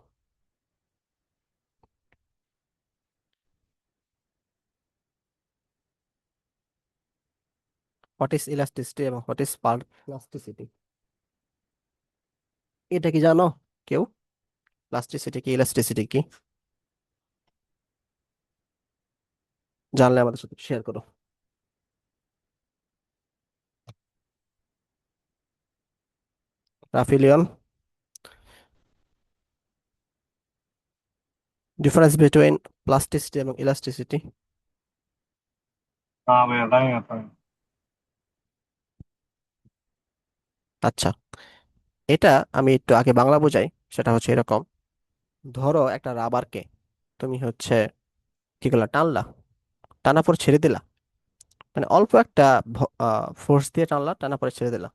হোয়াট ইজ ইলাস্টিসিটি এবং হোয়াট ইজ প্লাস্টিসিটি, এটা কি জানো কেউ? প্লাস্টিসিটি কি, ইলাস্টিসিটি কি? জানলে আমাদের সাথে শেয়ার করো। রাফিলিয়ন, ডিফারেন্স বিটুইন প্লাস্টিসিটি এবং ইলাস্টিসিটি। না ভাইয়া জানি না তো। আচ্ছা, এটা আমি একটু আগে বাংলা বোঝাই। সেটা হচ্ছে এরকম, ধরো একটা রাবারকে তুমি হচ্ছে কি করলা, টানলা, টানা পর ছেড়ে দিলা, মানে অল্প একটা ফোর্স দিয়ে টানলা, টানা পরে ছেড়ে দিলা,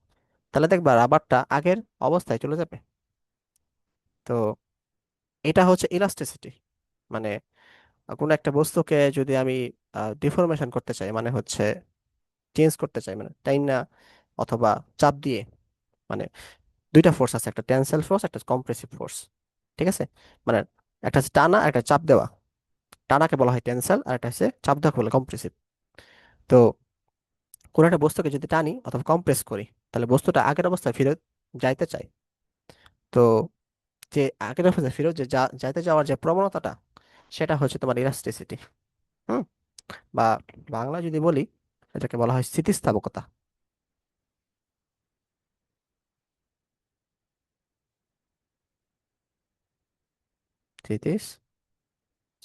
তাহলে দেখবা রাবারটা আগের অবস্থায় চলে যাবে। তো এটা হচ্ছে ইলাস্টিসিটি, মানে কোনো একটা বস্তুকে যদি আমি ডিফরমেশন করতে চাই, মানে হচ্ছে চেঞ্জ করতে চাই, মানে তাই না, অথবা চাপ দিয়ে, মানে দুইটা ফোর্স আছে, একটা টেনসাইল ফোর্স, একটা কম্প্রেসিভ ফোর্স। ঠিক আছে, মানে একটা হচ্ছে টানা, একটা চাপ দেওয়া। টানাকে বলা হয় টেনসাইল, আর একটা হচ্ছে চাপ দেওয়াকে বলে কম্প্রেসিভ। তো কোনো একটা বস্তুকে যদি টানি অথবা কম্প্রেস করি, তাহলে বস্তুটা আগের অবস্থায় ফেরত যাইতে চায়। তো যে আগের অবস্থায় ফেরত যে যাইতে যাওয়ার যে প্রবণতাটা, সেটা হচ্ছে তোমার ইলাস্টিসিটি। হুম, বা বাংলা যদি বলি, এটাকে বলা হয় স্থিতিস্থাপকতা।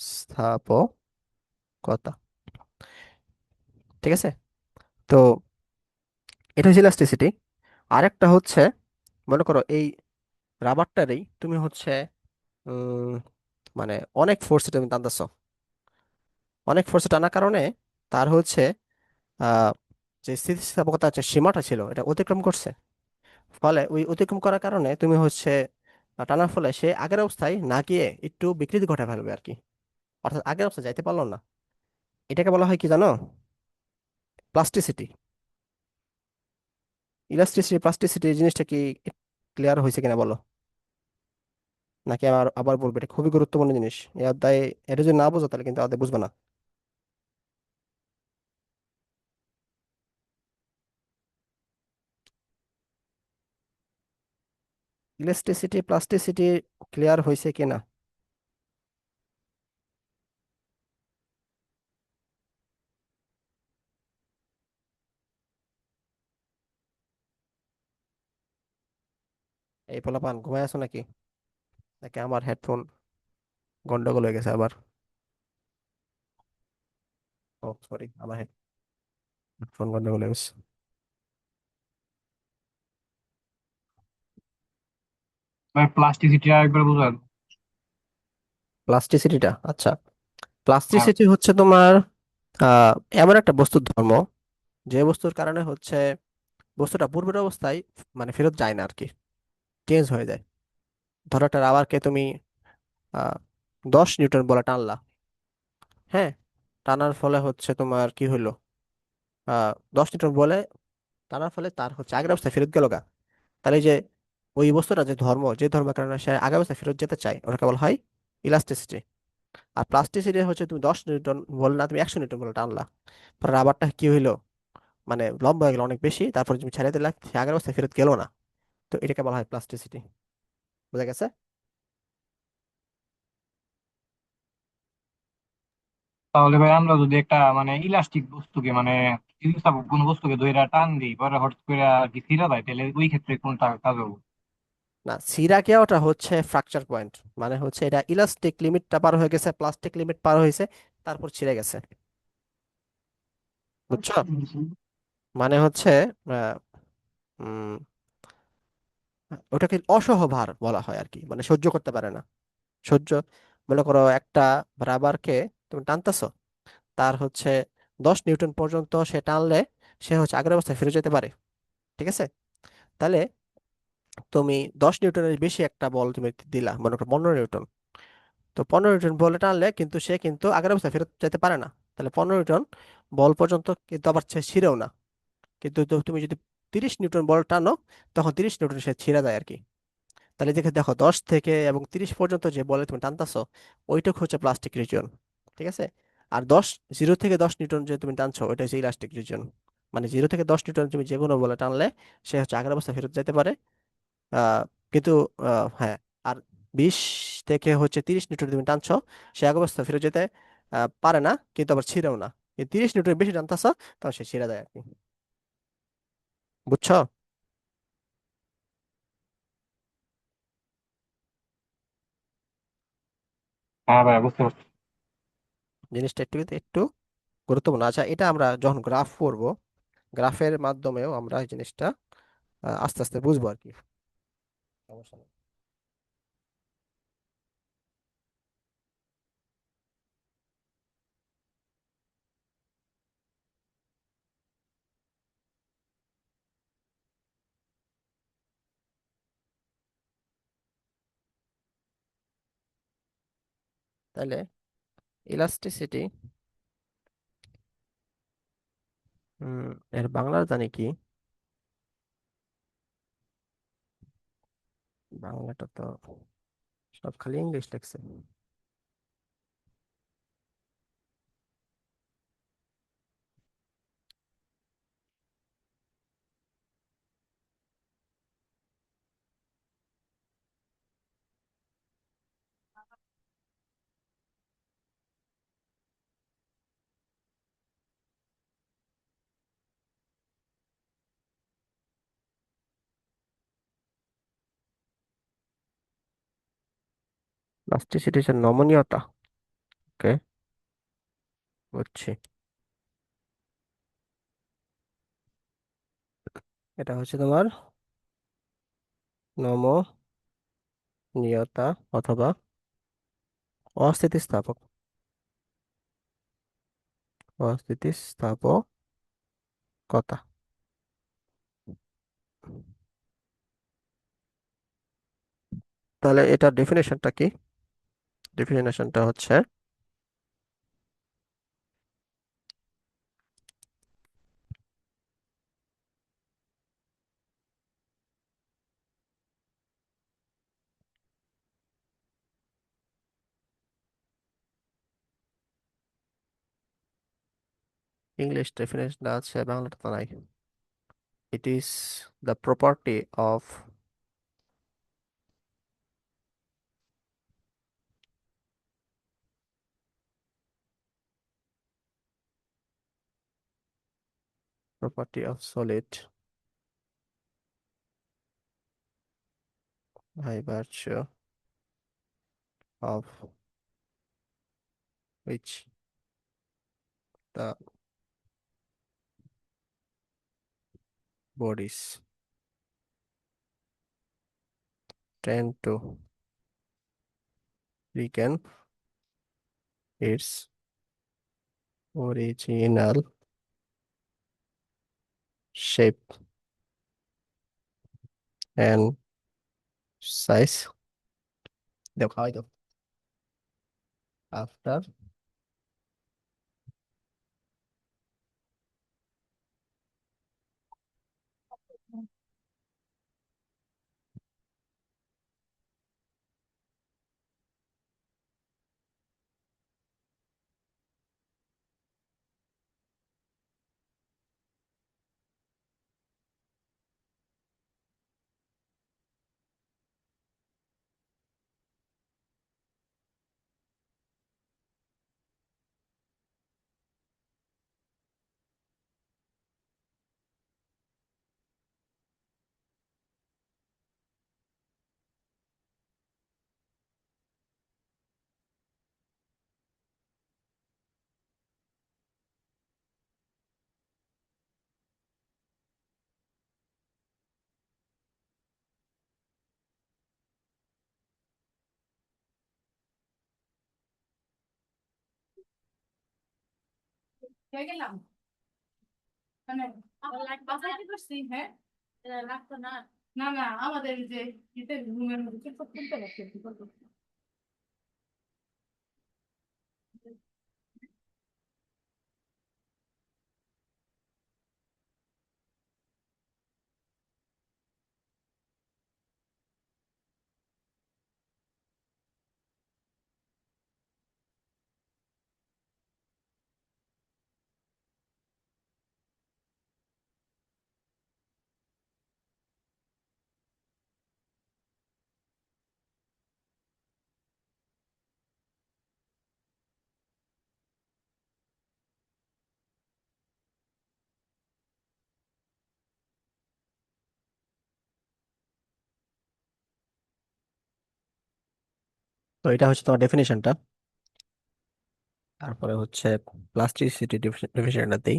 স্থিতিস্থাপকতা, ঠিক আছে। তো এটা হচ্ছে ইলাস্টিসিটি। আরেকটা হচ্ছে, মনে করো এই রাবারটারই তুমি হচ্ছে উম, মানে অনেক ফোর্সে তুমি টানতেছো, অনেক ফোর্সে টানার কারণে তার হচ্ছে আহ যে স্থিতিস্থাপকতার যে সীমাটা ছিল এটা অতিক্রম করছে। ফলে ওই অতিক্রম করার কারণে তুমি হচ্ছে টানার ফলে সে আগের অবস্থায় না গিয়ে একটু বিকৃতি ঘটে ফেলবে আর কি, অর্থাৎ আগের অবস্থায় যাইতে পারলো না। এটাকে বলা হয় কি জানো? প্লাস্টিসিটি। ইলাস্টিসিটি প্লাস্টিসিটি জিনিসটা কি ক্লিয়ার হয়েছে কিনা বলো, নাকি আবার আবার বলবো? এটা খুবই গুরুত্বপূর্ণ জিনিস এই অধ্যায়ে। এটা যদি না বোঝো তাহলে কিন্তু অধ্যায় বুঝবে না। ইলাস্টিসিটি প্লাস্টিসিটি ক্লিয়ার হয়েছে কিনা? এই পোলাপান ঘুমায় আছো নাকি? নাকি আমার হেডফোন গন্ডগোল হয়ে গেছে আবার? ও সরি, আমার হেডফোন গন্ডগোল হয়ে গেছে। ভাই প্লাস্টিসিটি আরেকবার বুঝান। প্লাস্টিসিটিটা, আচ্ছা, হ্যাঁ। প্লাস্টিসিটি হচ্ছে তোমার এমন একটা বস্তুর ধর্ম, যে বস্তুর কারণে হচ্ছে বস্তুটা পূর্বের অবস্থায় মানে ফেরত যায় না আর কি, চেঞ্জ হয়ে যায়। ধরো একটা রাবারকে তুমি আহ 10 নিউটন বলে টানলা, হ্যাঁ, টানার ফলে হচ্ছে তোমার কি হলো, 10 নিউটন বলে টানার ফলে তার হচ্ছে আগের অবস্থায় ফেরত গেল গা। তাহলে এই যে ওই বস্তুটা যে ধর্মের কারণে সে আগের অবস্থায় ফেরত যেতে চায়, ওটাকে বলা হয় ইলাস্টিসিটি। আর প্লাস্টিসিটি হচ্ছে তুমি 10 নিউটন বল না, তুমি 100 নিউটন বলে টানলা, পরে রাবারটা কি হইলো, মানে লম্বা হয়ে গেল অনেক বেশি, তারপরে তুমি ছেড়ে দিলা, সে আগের অবস্থায় ফেরত গেল না। তো এটাকে বলা হয় প্লাস্টিসিটি। বুঝা গেছে? তাহলে ভাই আমরা যদি একটা মানে ইলাস্টিক বস্তুকে মানে স্থিতিস্থাপক কোন বস্তুকে ধইরা টান দিই পরে হঠাৎ করে আর কি ছিঁড়া যায়, তাহলে ওই ক্ষেত্রে কোনটা কাজ হবে? না, সিরাকে ওটা হচ্ছে ফ্র্যাকচার পয়েন্ট, মানে হচ্ছে এটা ইলাস্টিক লিমিটটা পার হয়ে গেছে, প্লাস্টিক লিমিট পার হয়েছে, তারপর ছিঁড়ে গেছে। বুঝছো? মানে হচ্ছে আহ, উম, ওটাকে অসহভার বলা হয় আর কি, মানে সহ্য করতে পারে না। সহ্য, মনে করো একটা রাবারকে তুমি টানতেছো, তার হচ্ছে 10 নিউটন পর্যন্ত সে টানলে সে হচ্ছে আগের অবস্থায় ফিরে যেতে পারে। ঠিক আছে? তাহলে তুমি 10 নিউটনের বেশি একটা বল তুমি দিলা, মনে করো 15 নিউটন, তো 15 নিউটন বলে টানলে কিন্তু সে কিন্তু আগের অবস্থায় ফেরত যেতে পারে না। তাহলে 15 নিউটন বল পর্যন্ত কিন্তু আবার সে ছিঁড়েও না। কিন্তু তুমি যদি 30 নিউটন বল টানো, তখন 30 নিউটন সে ছিঁড়ে যায় আর কি। তাহলে দেখে দেখো, 10 থেকে এবং 30 পর্যন্ত যে বলে তুমি টানতাছো, ওইটুকু হচ্ছে প্লাস্টিক রিজিয়ন। ঠিক আছে? আর 0 থেকে 10 নিউটন যে তুমি টানছো, ওইটা হচ্ছে ইলাস্টিক রিজিয়ন। মানে 0 থেকে 10 নিউটন তুমি যে কোনো বলে টানলে সে হচ্ছে আগের অবস্থায় ফেরত যেতে পারে। আহ কিন্তু হ্যাঁ, আর 20 থেকে 30 নিউটন তুমি টানছো, সে আগের অবস্থায় ফেরত যেতে পারে না, কিন্তু আবার ছিঁড়েও না। এই 30 নিউটন বেশি টানতাছো, তখন সে ছিঁড়ে যায় আর কি। বুঝছো? হ্যাঁ ভাই, বুঝতে পারছি। জিনিসটা একটু একটু গুরুত্বপূর্ণ। আচ্ছা, এটা আমরা যখন গ্রাফ করব, গ্রাফের মাধ্যমেও আমরা এই জিনিসটা আস্তে আস্তে বুঝবো আর কি। সমস্যা নেই। তাহলে ইলাস্টিসিটি, এর বাংলা জানি কি? বাংলাটা তো সব খালি ইংলিশ লেখছে। ইলাস্টিসিটি হচ্ছে নমনীয়তা। ওকে, বুঝছি। এটা হচ্ছে তোমার নমনীয়তা অথবা অস্থিতিস্থাপক, অস্থিতিস্থাপকতা। তাহলে এটা ডেফিনেশনটা কি? ডেফিনেশনটা হচ্ছে ইংলিশ ডেফিনেশনটা আছে, বাংলাটা তো নাই। It is the property of solid by virtue of which the bodies tend to regain its original shape and size, দেখো খাওয়াই দাও, after হয়ে গেলাম মানে বাসাইতে করছি হ্যাঁ লাগতো না না না আমাদের যে ইতে রুমের মধ্যে সব খুলতে লাগছে তো এটা হচ্ছে তোমার ডেফিনেশনটা। তারপরে হচ্ছে প্লাস্টিসিটি ডেফিনেশনটা দেই।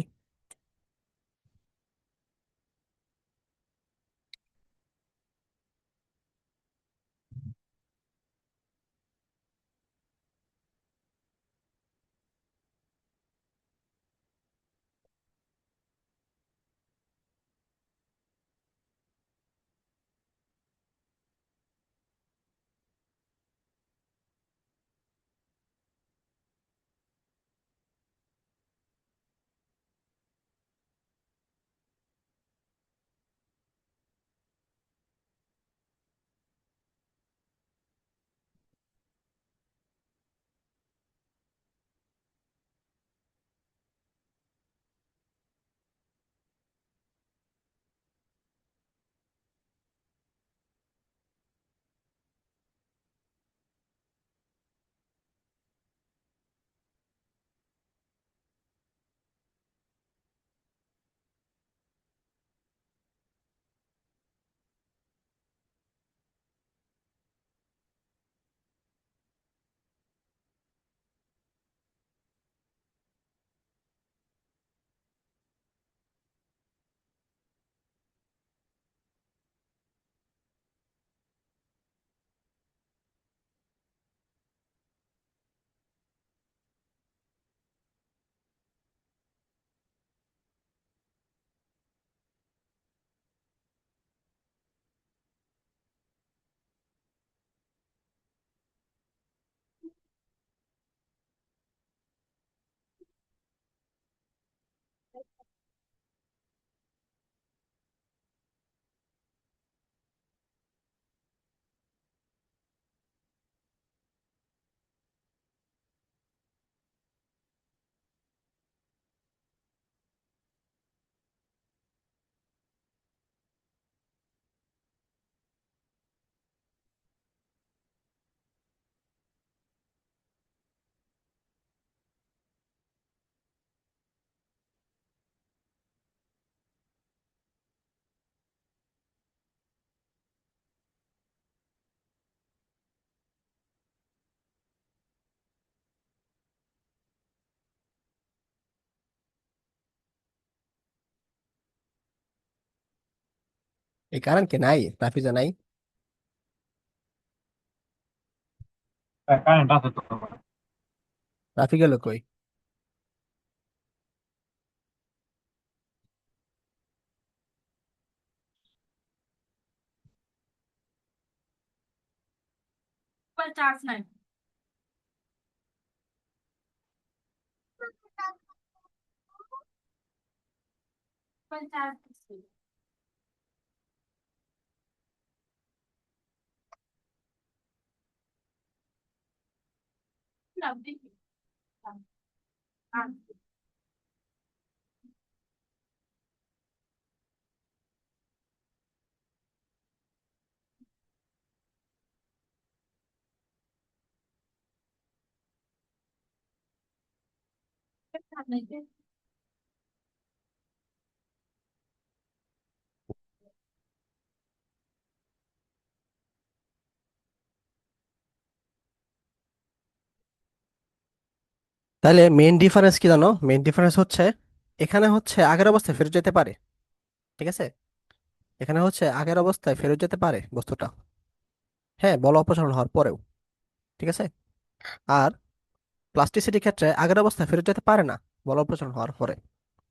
এই কারণ কি নাই, রাফিজা নাই? কারেন্ট আছে তো। রাফি গেল কই? চার্জ নাই চার্জ দেখি তাহলে মেইন ডিফারেন্স কি জানো? মেইন ডিফারেন্স হচ্ছে এখানে হচ্ছে আগের অবস্থায় ফেরত যেতে পারে, ঠিক আছে? এখানে হচ্ছে আগের অবস্থায় ফেরত যেতে পারে বস্তুটা, হ্যাঁ, বল অপসারণ হওয়ার পরেও, ঠিক আছে? আর প্লাস্টিসিটির ক্ষেত্রে আগের অবস্থায় ফেরত যেতে পারে না, বল প্রচলন হওয়ার পরে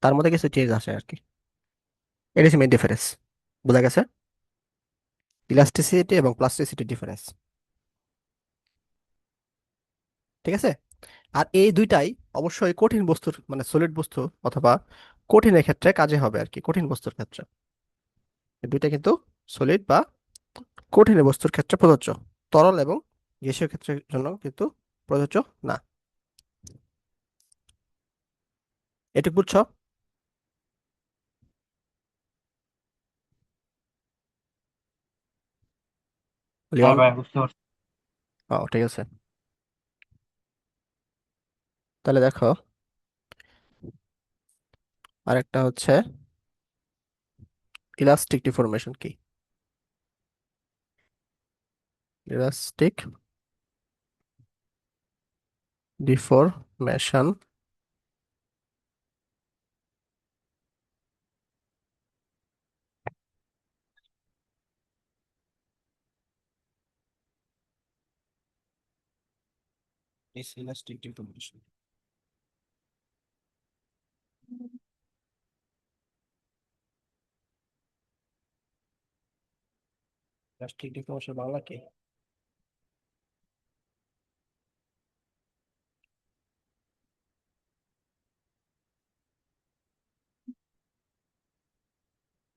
তার মধ্যে কিছু চেঞ্জ আসে আর কি। এটা হচ্ছে মেইন ডিফারেন্স। বোঝা গেছে? ইলাস্টিসিটি এবং প্লাস্টিসিটি ডিফারেন্স। ঠিক আছে। আর এই দুইটাই অবশ্যই কঠিন বস্তুর মানে সলিড বস্তু অথবা কঠিনের ক্ষেত্রে কাজে হবে আর কি, কঠিন বস্তুর ক্ষেত্রে। এই দুইটা কিন্তু সলিড বা কঠিন বস্তুর ক্ষেত্রে প্রযোজ্য, তরল এবং গ্যাসীয় ক্ষেত্রের জন্য কিন্তু প্রযোজ্য না। এটুকু বুঝছো? হ্যাঁ লিওন? ভাই, বুঝতে পারছি। ও ঠিক আছে। তাহলে দেখো, আরেকটা হচ্ছে ইলাস্টিক ডিফরমেশন কি। Elastic deformation is elastic deformation. Elastic deformation Bangla কি?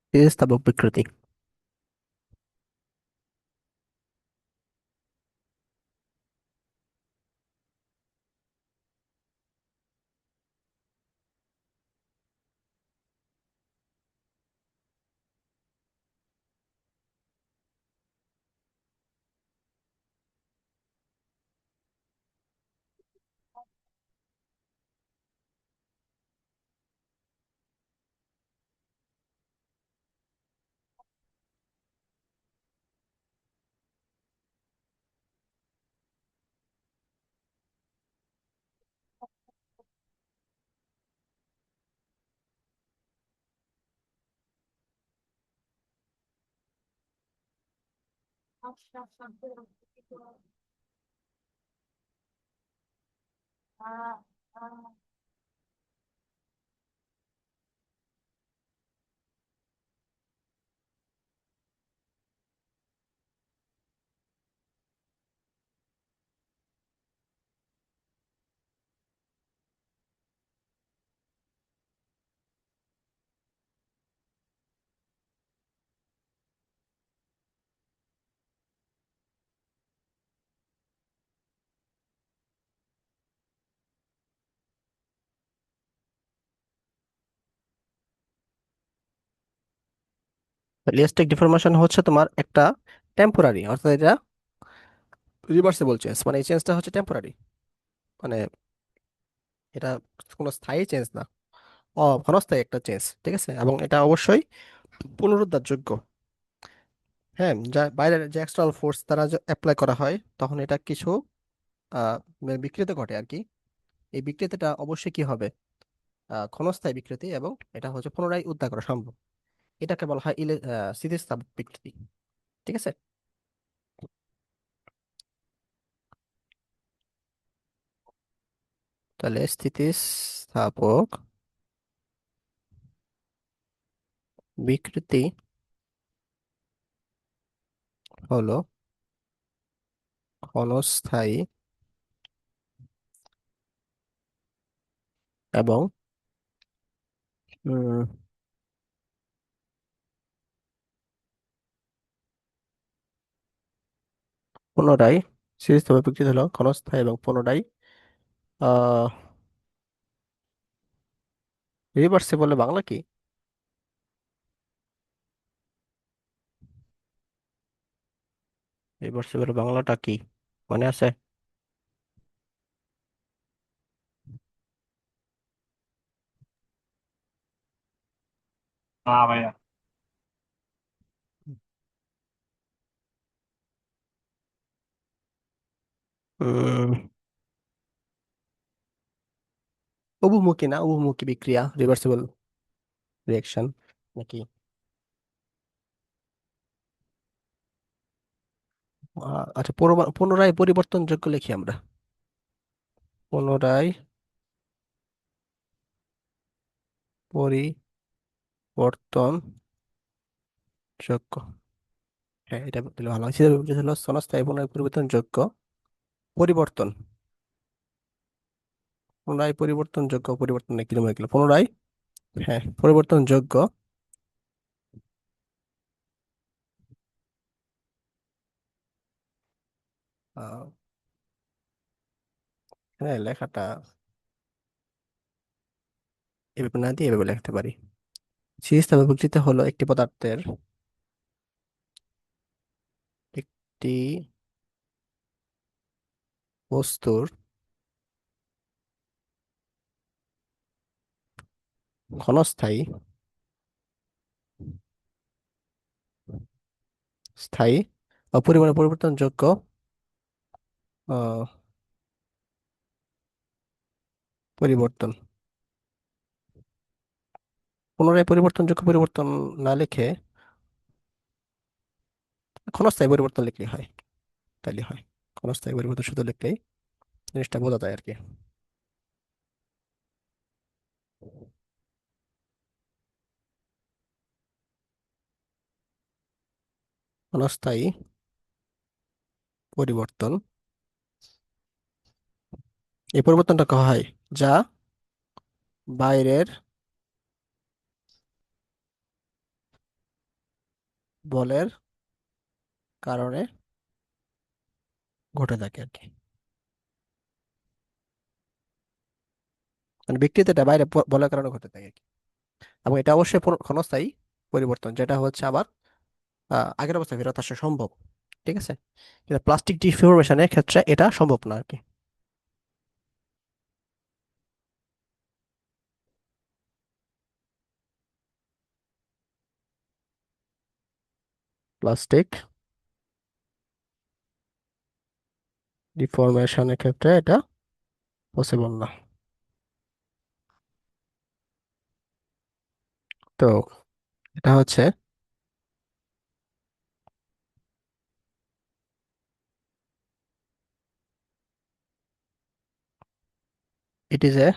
স্থিতিস্থাপক বিকৃতি। ইলাস্টিক ডিফরমেশন হচ্ছে তোমার একটা টেম্পোরারি, অর্থাৎ এটা রিভার্সিবল চেঞ্জ, মানে এই চেঞ্জটা হচ্ছে টেম্পোরারি, মানে এটা কোনো স্থায়ী চেঞ্জ না, ক্ষণস্থায়ী একটা চেঞ্জ। ঠিক আছে, এবং এটা অবশ্যই পুনরুদ্ধারযোগ্য। হ্যাঁ, যা বাইরের যে এক্সটার্নাল ফোর্স দ্বারা অ্যাপ্লাই করা হয় তখন এটা কিছু বিকৃতি ঘটে আর কি। এই বিকৃতিটা অবশ্যই কি হবে, ক্ষণস্থায়ী বিকৃতি, এবং এটা হচ্ছে পুনরায় উদ্ধার করা সম্ভব। এটাকে বলা হয় স্থিতিস্থাপক বিকৃতি। ঠিক আছে। তাহলে স্থিতিস্থাপক বিকৃতি হলো ক্ষণস্থায়ী এবং উম, পুনরায় স্থিতিস্থাপক বিকৃতি হলো ক্ষণস্থায়ী এবং পুনরায় আহ রিভার্সিবল বাংলা কি? রিভার্সিবল বাংলাটা কি মনে আছে? না ভাইয়া। উম, উভমুখী না, উভমুখী বিক্রিয়া রিভার্সিবল রিঅ্যাকশন নাকি? আচ্ছা, পুনরায় পরিবর্তনযোগ্য লিখি আমরা। পুনরায় পরিবর্তন যোগ্য। হ্যাঁ, এটা দিলে ভালো হয়। যেটা হলো ক্ষণস্থায়ী পুনরায় পরিবর্তন যোগ্য পরিবর্তন, পুনরায় পরিবর্তন যোগ্য পরিবর্তন নেই, কিরকম হয়ে গেল পুনরায়, হ্যাঁ পরিবর্তন যোগ্য আহ, হ্যাঁ লেখাটা এভাবে না দিয়ে এভাবে লিখতে পারি। স্থিতিস্থাপক বিবৃতি হলো একটি পদার্থের একটি বস্তুর ক্ষণস্থায়ী স্থায়ী ও পরিমাণে পরিবর্তনযোগ্য আহ, পরিবর্তন। পুনরায় পরিবর্তনযোগ্য পরিবর্তন না লিখে ক্ষণস্থায়ী পরিবর্তন লিখলেই হয়, তাইলে হয়। ক্ষণস্থায়ী পরিবর্তন শুধু লিখলেই জিনিসটা বোঝা যায় আর কি। ক্ষণস্থায়ী পরিবর্তন, এই পরিবর্তনটা করা হয় যা বাইরের বলের কারণে ঘটে থাকে আর কি। মানে বিকৃতিটা বাইরে বলের কারণে ঘটে থাকে আর কি। এবং এটা অবশ্যই ক্ষণস্থায়ী পরিবর্তন, যেটা হচ্ছে আবার আগের অবস্থায় ফেরত আসা সম্ভব। ঠিক আছে, কিন্তু প্লাস্টিক ডিফর্মেশনের ক্ষেত্রে এটা সম্ভব না আর কি। প্লাস্টিক ডিফর্মেশনের ক্ষেত্রে এটা পসিবল না। তো এটা হচ্ছে ইট ইজ এ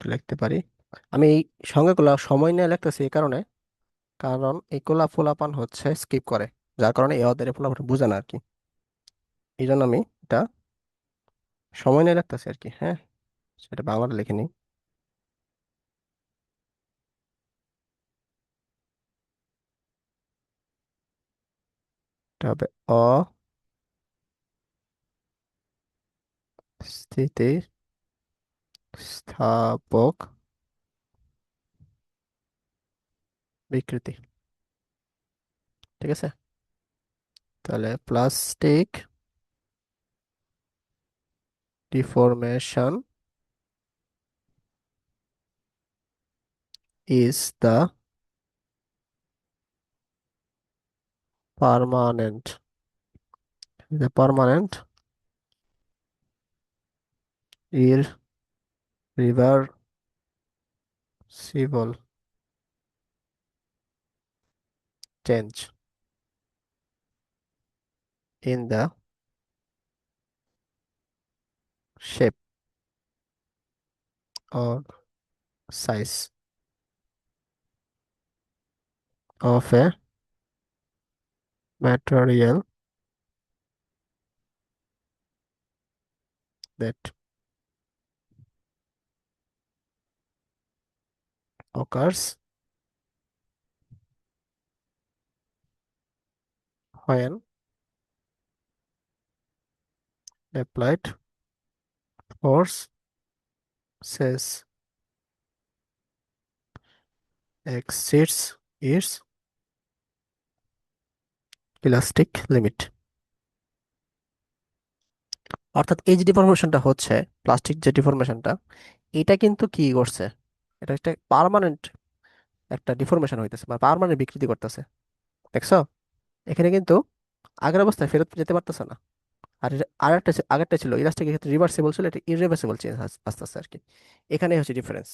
লিখতে পারি। আমি এই সংজ্ঞাগুলো সময় নিয়ে লিখতেছি এই কারণে, কারণ এগুলা পোলাপান হচ্ছে স্কিপ করে, যার কারণে এই অধ্যায়ের পোলাপান বুঝে না আর কি। এই জন্য আমি এটা সময় নিয়ে লিখতেছি আর কি। হ্যাঁ, সেটা বাংলাটা লিখে নিই। এটা হবে অস্থিতিস্থাপক বিকৃতি। ঠিক আছে, তাহলে plastic deformation is the permanent permanent irreversible change in the shape or size of a material that occurs when applied force says exceeds its elastic limit। অর্থাৎ এই যে ডিফরমেশনটা হচ্ছে, প্লাস্টিক যে ডিফরমেশনটা, এটা কিন্তু কি করছে, এটা একটা পার্মানেন্ট একটা ডিফরমেশন হইতেছে বা পার্মানেন্ট বিকৃতি করতেছে। দেখছো, এখানে কিন্তু আগের অবস্থায় ফেরত যেতে পারতেছে না। আর আগেরটা ছিল ইলাস্টিক, ক্ষেত্রে রিভার্সিবল ছিল, এটা ইররিভার্সিবল চেঞ্জ আসতেছে আর কি। এখানেই হচ্ছে ডিফারেন্স।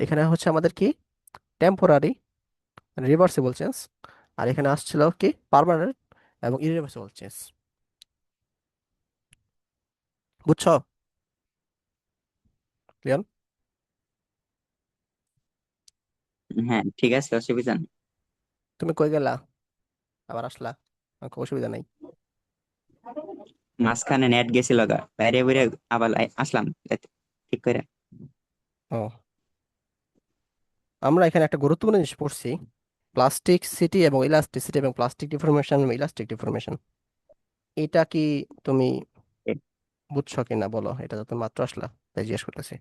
এখানে হচ্ছে আমাদের কি টেম্পোরারি রিভার্সিবল চেঞ্জ, আর এখানে আসছিল কি পার্মানেন্ট এবং ইররিভার্সিবল চেঞ্জ। বুঝছো লিয়ন? হ্যাঁ ঠিক আছে, অসুবিধা নেই। তুমি কই গেলা, আবার আসলা? আমাকে অসুবিধা নাই। মাঝখানে নেট গেছিল গা, বাইরে বাইরে আবার আসলাম ঠিক করে। ও, আমরা এখানে একটা গুরুত্বপূর্ণ জিনিস পড়ছি, প্লাস্টিক সিটি এবং ইলাস্টিসিটি এবং প্লাস্টিক ডিফরমেশন এবং ইলাস্টিক ডিফরমেশন। এটা কি তুমি এ, বুঝছো কিনা বলো, এটা তো তুমি মাত্র আসলা তাই জিজ্ঞেস করতেছি।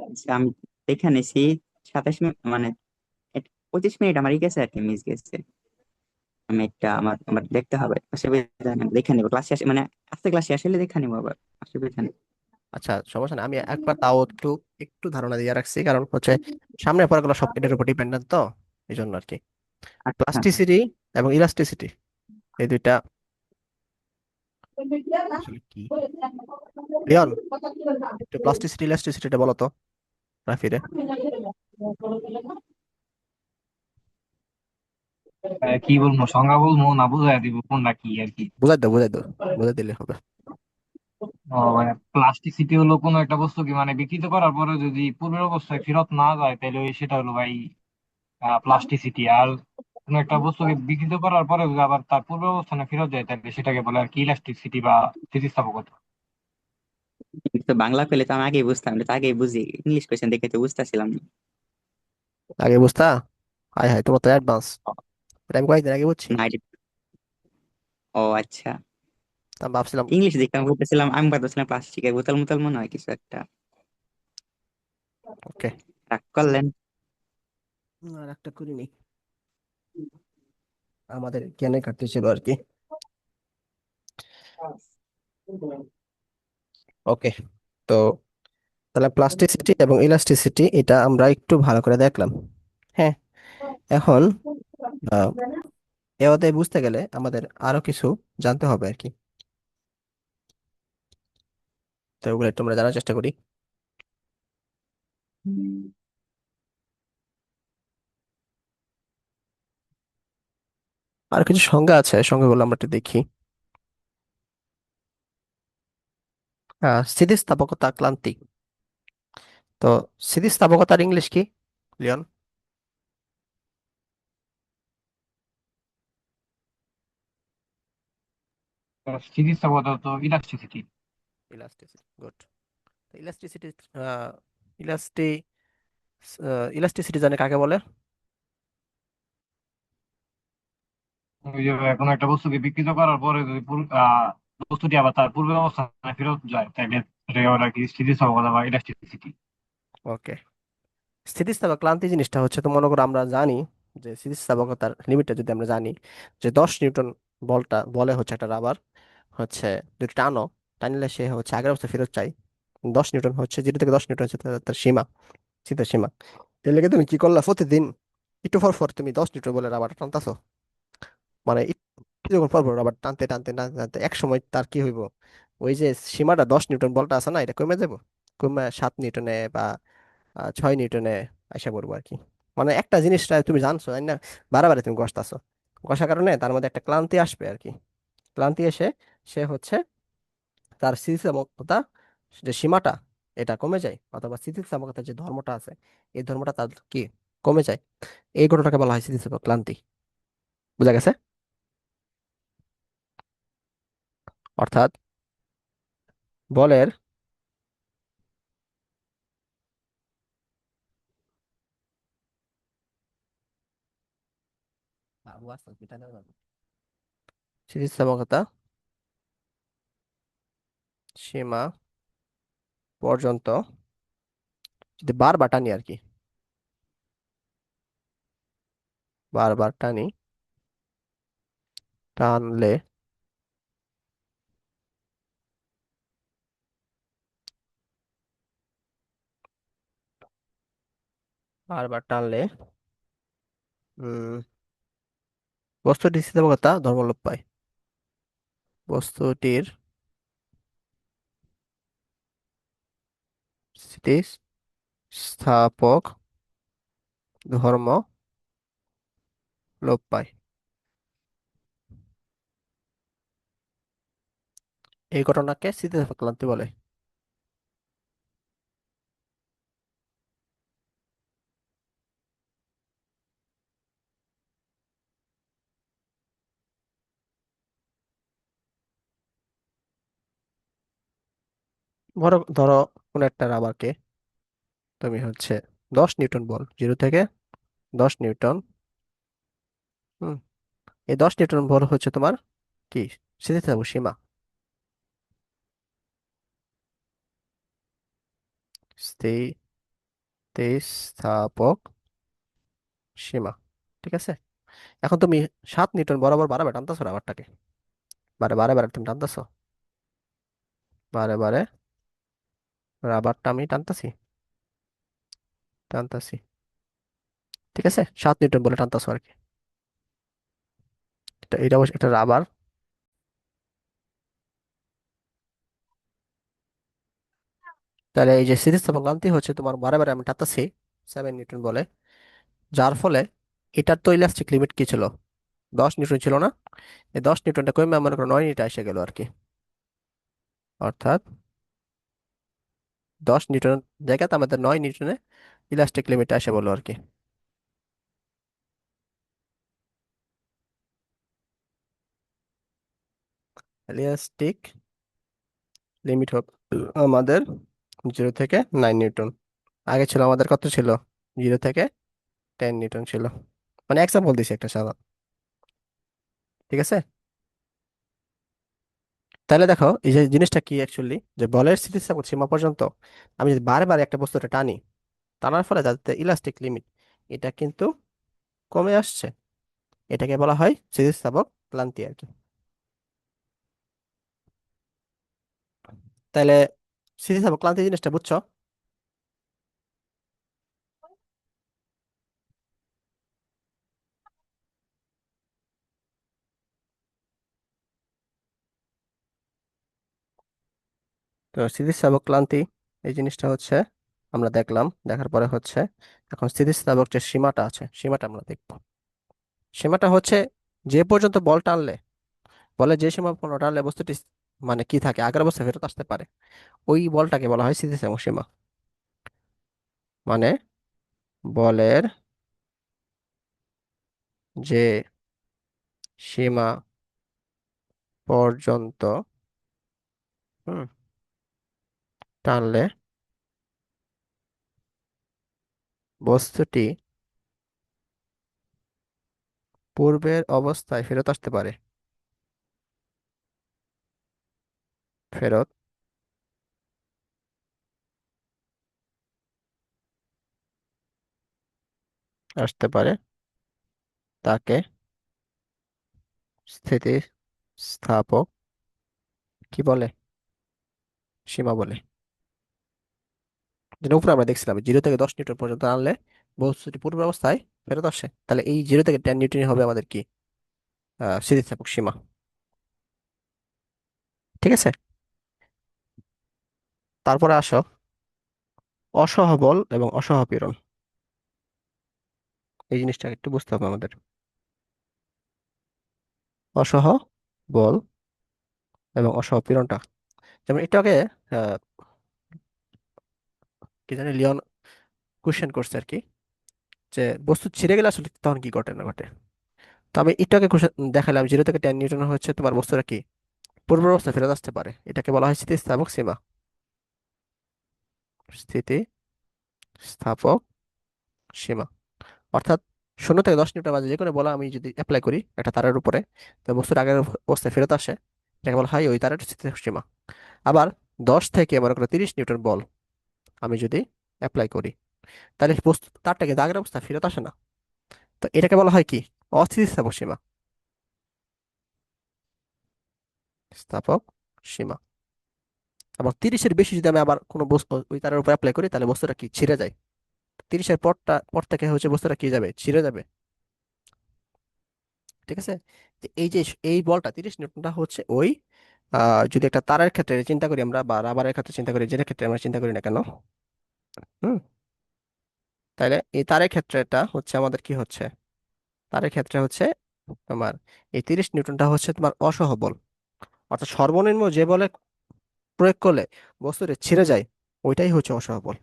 আচ্ছা, আমি দেখে নিছি 27 মিনিট মানে 25 মিনিট আমার গেছে আর কি, মিস গেছে। আমি একটা আমার আমার দেখতে হবে, অসুবিধা নেই, দেখে নিবো ক্লাস শেষ মানে আজকে ক্লাস শেষ হলে দেখে নিবো আবার, অসুবিধা নেই। আচ্ছা সমস্যা নেই, আমি একবার তাও একটু একটু ধারণা দিয়ে রাখছি, কারণ হচ্ছে সামনের পড়াগুলো সব এটার উপর ডিপেন্ডেন্ট তো, এই জন্য আর কি। আচ্ছা। প্লাস্টিসিটি এবং ইলাস্টিসিটি এই দুইটা আসলে কি? রিয়ন, একটু প্লাস্টিসিটি ইলাস্টিসিটিটা বলো তো রাফিরে। কি বলবো, সংজ্ঞা বলবো না বুঝাই দিব কোনটা কি আর কি? বুঝাই দাও বুঝাই দাও, বুঝাই দিলে হবে। ও মানে প্লাস্টিসিটি হলো কোনো একটা বস্তু কি মানে বিকৃত করার পরে যদি পূর্বের অবস্থায় ফেরত না যায় তাহলে সেটা হলো ভাই প্লাস্টিসিটি। আর কোনো একটা বস্তুকে বিকৃত করার পরে যদি আবার তার পূর্ব অবস্থানে ফেরত যায় তাহলে সেটাকে বলে আর কি ইলাস্টিসিটি বা স্থিতিস্থাপকতা। কিন্তু বাংলা পেলে তো আমি আগেই বুঝতাম, এটা তো আগেই বুঝি, ইংলিশ কোয়েশ্চেন দেখে তো বুঝতেছিলাম না। আগে বুঝতা? হাই হাই, তোমার তো অ্যাডভান্স, এটা আমি কয়েকদিন আগে বুঝছি। না, ও আচ্ছা। আমি ভাবছিলাম। ইংলিশ দেখে আমি বলতেছিলাম, আমি ভাবতেছিলাম প্লাস্টিকের বোতল মোতল মনে হয় কিছু একটা। ওকে, রাগ করলেন? আর একটা করিনি, আমাদের জ্ঞানের ঘাটতি ছিল আর কি। ওকে, তো তাহলে প্লাস্টিসিটি এবং ইলাস্টিসিটি এটা আমরা একটু ভালো করে দেখলাম। হ্যাঁ, এখন আহ, এ অধ্যায় বুঝতে গেলে আমাদের আরো কিছু জানতে হবে আর কি, তো ওগুলো একটু আমরা জানার চেষ্টা করি। আর কিছু সংজ্ঞা আছে, সংজ্ঞাগুলো আমরা একটু দেখি। স্থিতিস্থাপকতা ক্লান্তি। তো স্থিতিস্থাপকতার ইংলিশ কি লিওন? স্থিতিস্থাপকতা তো ইলাস্টিসিটি। Elasticity, good. ইলাস্টিসিটি, ইলাস্টি ইলাস্টিসিটি জানে কাকে বলে? ওই যে কোনো একটা বস্তুকে বিকৃত করার পরে যদি বস্তুটি আবার তার পূর্বের অবস্থানে ফেরত যায় তাহলে এটাকে বলে আর কি স্থিতিস্থাপকতা বা ইলাস্টিসিটি। ওকে, স্থিতিস্থাপক ক্লান্তি জিনিসটা হচ্ছে, তো মনে করো আমরা জানি যে স্থিতিস্থাপকতার লিমিটটা যদি আমরা জানি যে 10 নিউটন বলে হচ্ছে একটা রাবার হচ্ছে, যদি টানো, টানলে সে হচ্ছে আগের অবস্থায় ফেরত চাই। 10 নিউটন হচ্ছে, 0 থেকে 10 নিউটন হচ্ছে তার সীমা, শীতের সীমা। এর লেগে তুমি কি করলা, প্রতিদিন একটু পর পর তুমি 10 নিউটন বলে রাবার টানতাছো, মানে যখন পর পর রাবার টানতে টানতে টানতে টানতে এক সময় তার কি হইব, ওই যে সীমাটা 10 নিউটন বলটা আছে না, এটা কমে যাবো, কমে 7 নিউটনে বা 6 নিউটনে আশা করবো আর কি। মানে একটা জিনিসটা তুমি জানছো তাই না, বারে তুমি ঘষতাছো, ঘষার কারণে তার মধ্যে একটা ক্লান্তি আসবে আর কি। ক্লান্তি এসে সে হচ্ছে তার স্থিতিস্থাপকতা, যে সীমাটা, এটা কমে যায়, অথবা স্থিতিস্থাপকতার যে ধর্মটা আছে এই ধর্মটা তার কি কমে যায়। এই ঘটনাটাকে বলা হয় স্থিতিস্থাপক ক্লান্তি। বুঝা গেছে? অর্থাৎ বলের স্থিতিস্থাপকতা সীমা পর্যন্ত যদি বারবার টানি আর কি, বারবার টানি, টানলে বারবার টানলে উম বস্তুটির স্থিতিস্থাপকতা ধর্মলোপ পায়। বস্তুটির স্থিতিস্থাপক ধর্ম লোপ পায়। এই ঘটনাকে স্থিতিস্থাপক ক্লান্তি বলে। ধরো ধরো কোন একটা রাবারকে তুমি হচ্ছে 10 নিউটন বল, 0 থেকে 10 নিউটন। হুম, এই 10 নিউটন বল হচ্ছে তোমার কি স্থিতিস্থাপক সীমা। স্থিতিস্থাপক সীমা, ঠিক আছে। এখন তুমি 7 নিউটন বরাবর বারে বারে টানতেছো রাবারটাকে, বারে বারে বারে তুমি টানতেছো, বারে বারে রাবারটা আমি টানতেছি, টানতেছি, ঠিক আছে, 7 নিউটন বলে টানতেছো আর কি। এটা অবশ্য একটা রাবার। তাহলে এই যে স্থিতিস্থাপক ক্রান্তি হচ্ছে তোমার বারে বারে আমি টানতেছি 7 নিউটন বলে, যার ফলে এটার তো ইলাস্টিক লিমিট কি ছিল, 10 নিউটন ছিল না? এই 10 নিউটনটা কমে মনে করো 9 নিউটন এসে গেল আর কি। অর্থাৎ 10 নিউটন জায়গাতে আমাদের 9 নিউটনে ইলাস্টিক লিমিট এসে বললো আর কি। ইলাস্টিক লিমিট হবে আমাদের 0 থেকে 9 নিউটন। আগে ছিল আমাদের কত ছিল, 0 থেকে 10 নিউটন ছিল। মানে এক্সাম্পল দিছি একটা সাদা, ঠিক আছে। তাহলে দেখো এই যে জিনিসটা কি অ্যাকচুয়ালি, যে বলের স্থিতিস্থাপক সীমা পর্যন্ত আমি যদি বারে বারে একটা বস্তুটা টানি, টানার ফলে যাতে ইলাস্টিক লিমিট এটা কিন্তু কমে আসছে, এটাকে বলা হয় স্থিতিস্থাপক ক্লান্তি আর কি। তাহলে স্থিতিস্থাপক ক্লান্তি জিনিসটা বুঝছো? তো স্থিতিস্থাপক ক্লান্তি এই জিনিসটা হচ্ছে আমরা দেখলাম, দেখার পরে হচ্ছে এখন স্থিতিস্থাপক যে সীমাটা আছে সীমাটা আমরা দেখব। সীমাটা হচ্ছে যে পর্যন্ত বল টানলে, বলে যে সীমা পর্যন্ত টানলে বস্তুটি মানে কি থাকে, আগের অবস্থায় ফেরত আসতে পারে, ওই বলটাকে বলা হয় স্থিতিস্থাপক সীমা। মানে বলের যে সীমা পর্যন্ত হুম টানলে বস্তুটি পূর্বের অবস্থায় ফেরত আসতে পারে, ফেরত আসতে পারে, তাকে স্থিতিস্থাপক কি বলে, সীমা বলে। যেটা উপরে আমরা দেখছিলাম 0 থেকে 10 নিউটন পর্যন্ত আনলে বস্তুটি পূর্ব অবস্থায় ফেরত আসে, তাহলে এই 0 থেকে 10 নিউটন হবে আমাদের কি স্থিতিস্থাপক সীমা, ঠিক আছে। তারপরে আসো অসহবল এবং অসহপীড়ন, এই জিনিসটা একটু বুঝতে হবে আমাদের। অসহবল এবং অসহপীড়নটা, যেমন এটাকে আহ, কি জানি লিওন কোশ্চেন করছে আর কি, যে বস্তু ছিঁড়ে গেলে আসলে তখন কি ঘটে না ঘটে। তো আমি এটাকে দেখালাম 0 থেকে 10 নিউটন হচ্ছে তোমার বস্তুটা কি পূর্ব অবস্থায় ফেরত আসতে পারে, এটাকে বলা হয় স্থিতিস্থাপক সীমা। স্থিতিস্থাপক সীমা অর্থাৎ 0 থেকে 10 নিউটন মাঝে যে কোনো বল আমি যদি অ্যাপ্লাই করি একটা তারের উপরে, তো বস্তুর আগের অবস্থায় ফেরত আসে, এটাকে বলা হয় ওই তারের স্থিতিস্থাপক সীমা। আবার 10 থেকে মনে করো 30 নিউটন বল আমি যদি অ্যাপ্লাই করি, তাহলে বস্তু তারটাকে আগের অবস্থায় ফেরত আসে না, তো এটাকে বলা হয় কি অস্থিতিস্থাপক সীমা, স্থাপক সীমা। আবার 30-এর বেশি যদি আমি আবার কোনো বস্তু ওই তারের উপর অ্যাপ্লাই করি, তাহলে বস্তুটা কি ছিঁড়ে যায়, 30-এর পর থেকে হচ্ছে বস্তুটা কি যাবে, ছিঁড়ে যাবে, ঠিক আছে। তো এই যে এই বলটা 30 নিউটনটা হচ্ছে ওই যদি একটা তারের ক্ষেত্রে চিন্তা করি আমরা বা রাবারের ক্ষেত্রে চিন্তা করি, যেটা ক্ষেত্রে আমরা চিন্তা করি না কেন, হুম, তাহলে এই তারের ক্ষেত্রেটা হচ্ছে আমাদের কি হচ্ছে, তারের ক্ষেত্রে হচ্ছে তোমার এই 30 নিউটনটা হচ্ছে তোমার অসহবল। অর্থাৎ সর্বনিম্ন যে বলে প্রয়োগ করলে বস্তুটি ছিঁড়ে যায়, ওইটাই হচ্ছে অসহবল।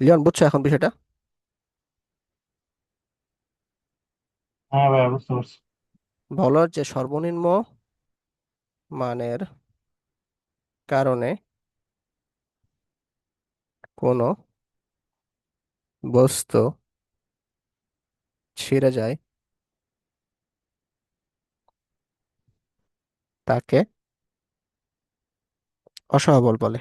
লিওন, বুঝছো এখন বিষয়টা? হ্যাঁ ভাইয়া, বুঝতে পারছি। বলের যে সর্বনিম্ন মানের কারণে কোনো বস্তু ছিঁড়ে যায় তাকে অসহবল বলে।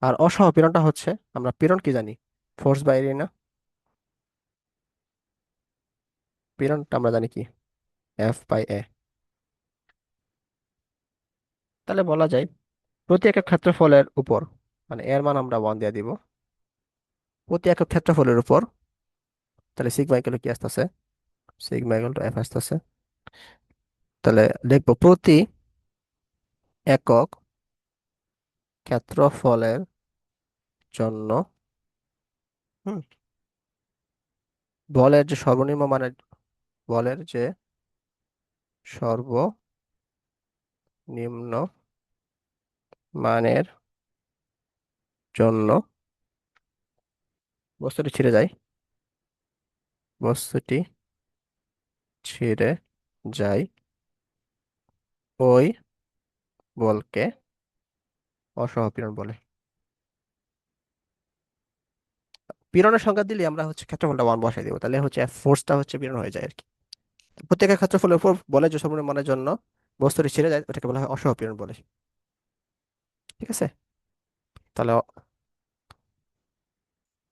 আর অসহ পীড়নটা হচ্ছে, আমরা পীড়ন কি জানি? ফোর্স বাই এরিয়া না? পীড়নটা আমরা জানি কি? F/A। তাহলে বলা যায় প্রতি একক ক্ষেত্রফলের উপর, মানে এর মান আমরা 1 দিয়ে দিব, প্রতি একক ক্ষেত্রফলের উপর, তাহলে সিগমা ইকুয়াল কি আসতেছে? সিগমা ইকুয়াল টু F আসতেছে। তাহলে লিখবো প্রতি একক ক্ষেত্রফলের জন্য হুম, বলের যে সর্বনিম্ন মানের, বলের যে সর্বনিম্ন মানের জন্য বস্তুটি ছিঁড়ে যায়, বস্তুটি ছিঁড়ে যায়, ওই বলকে অসহপীড়ন বলে। পীড়নের সংজ্ঞা দিলে আমরা হচ্ছে ক্ষেত্রফলটা 1 বসাই দিব, তাহলে হচ্ছে ফোর্সটা হচ্ছে পীড়ন হয়ে যায় আর কি। প্রত্যেকের ক্ষেত্রফলের উপর বলে যে সর্বনিম্ন মানের জন্য বস্তুটি ছিঁড়ে যায়, ওটাকে বলা হয় অসহপীড়ন বলে। ঠিক আছে? তাহলে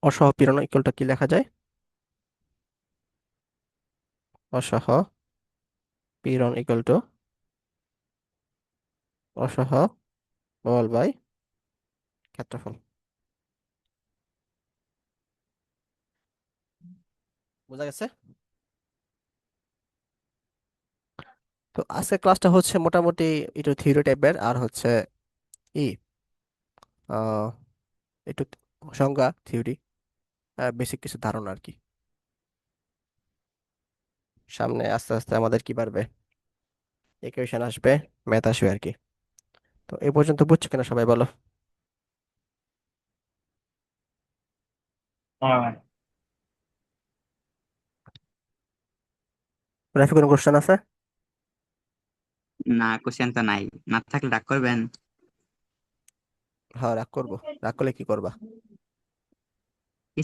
অসহপীড়ন ইকুয়ালটা কি লেখা যায়? অসহপীড়ন ইকুয়াল টু অসহ বল বাই ক্ষেত্রফল। বোঝা গেছে? তো আজকের ক্লাসটা হচ্ছে মোটামুটি একটু থিওরি টাইপের, আর হচ্ছে ই আহ, একটু সংজ্ঞা, থিওরি, বেসিক কিছু ধারণা আর কি। সামনে আস্তে আস্তে আমাদের কি বাড়বে, ইকুয়েশন আসবে, ম্যাথ আসবে আর কি। তো এই পর্যন্ত বুঝছো কিনা সবাই বলো? হ্যাঁ ভাই। রাফি, কোনো কোশ্চেন আছে? না, কোশ্চেন তো নাই, না থাকলে রাগ করবেন। হ্যাঁ, রাগ করবো। রাগ করলে কি করবা?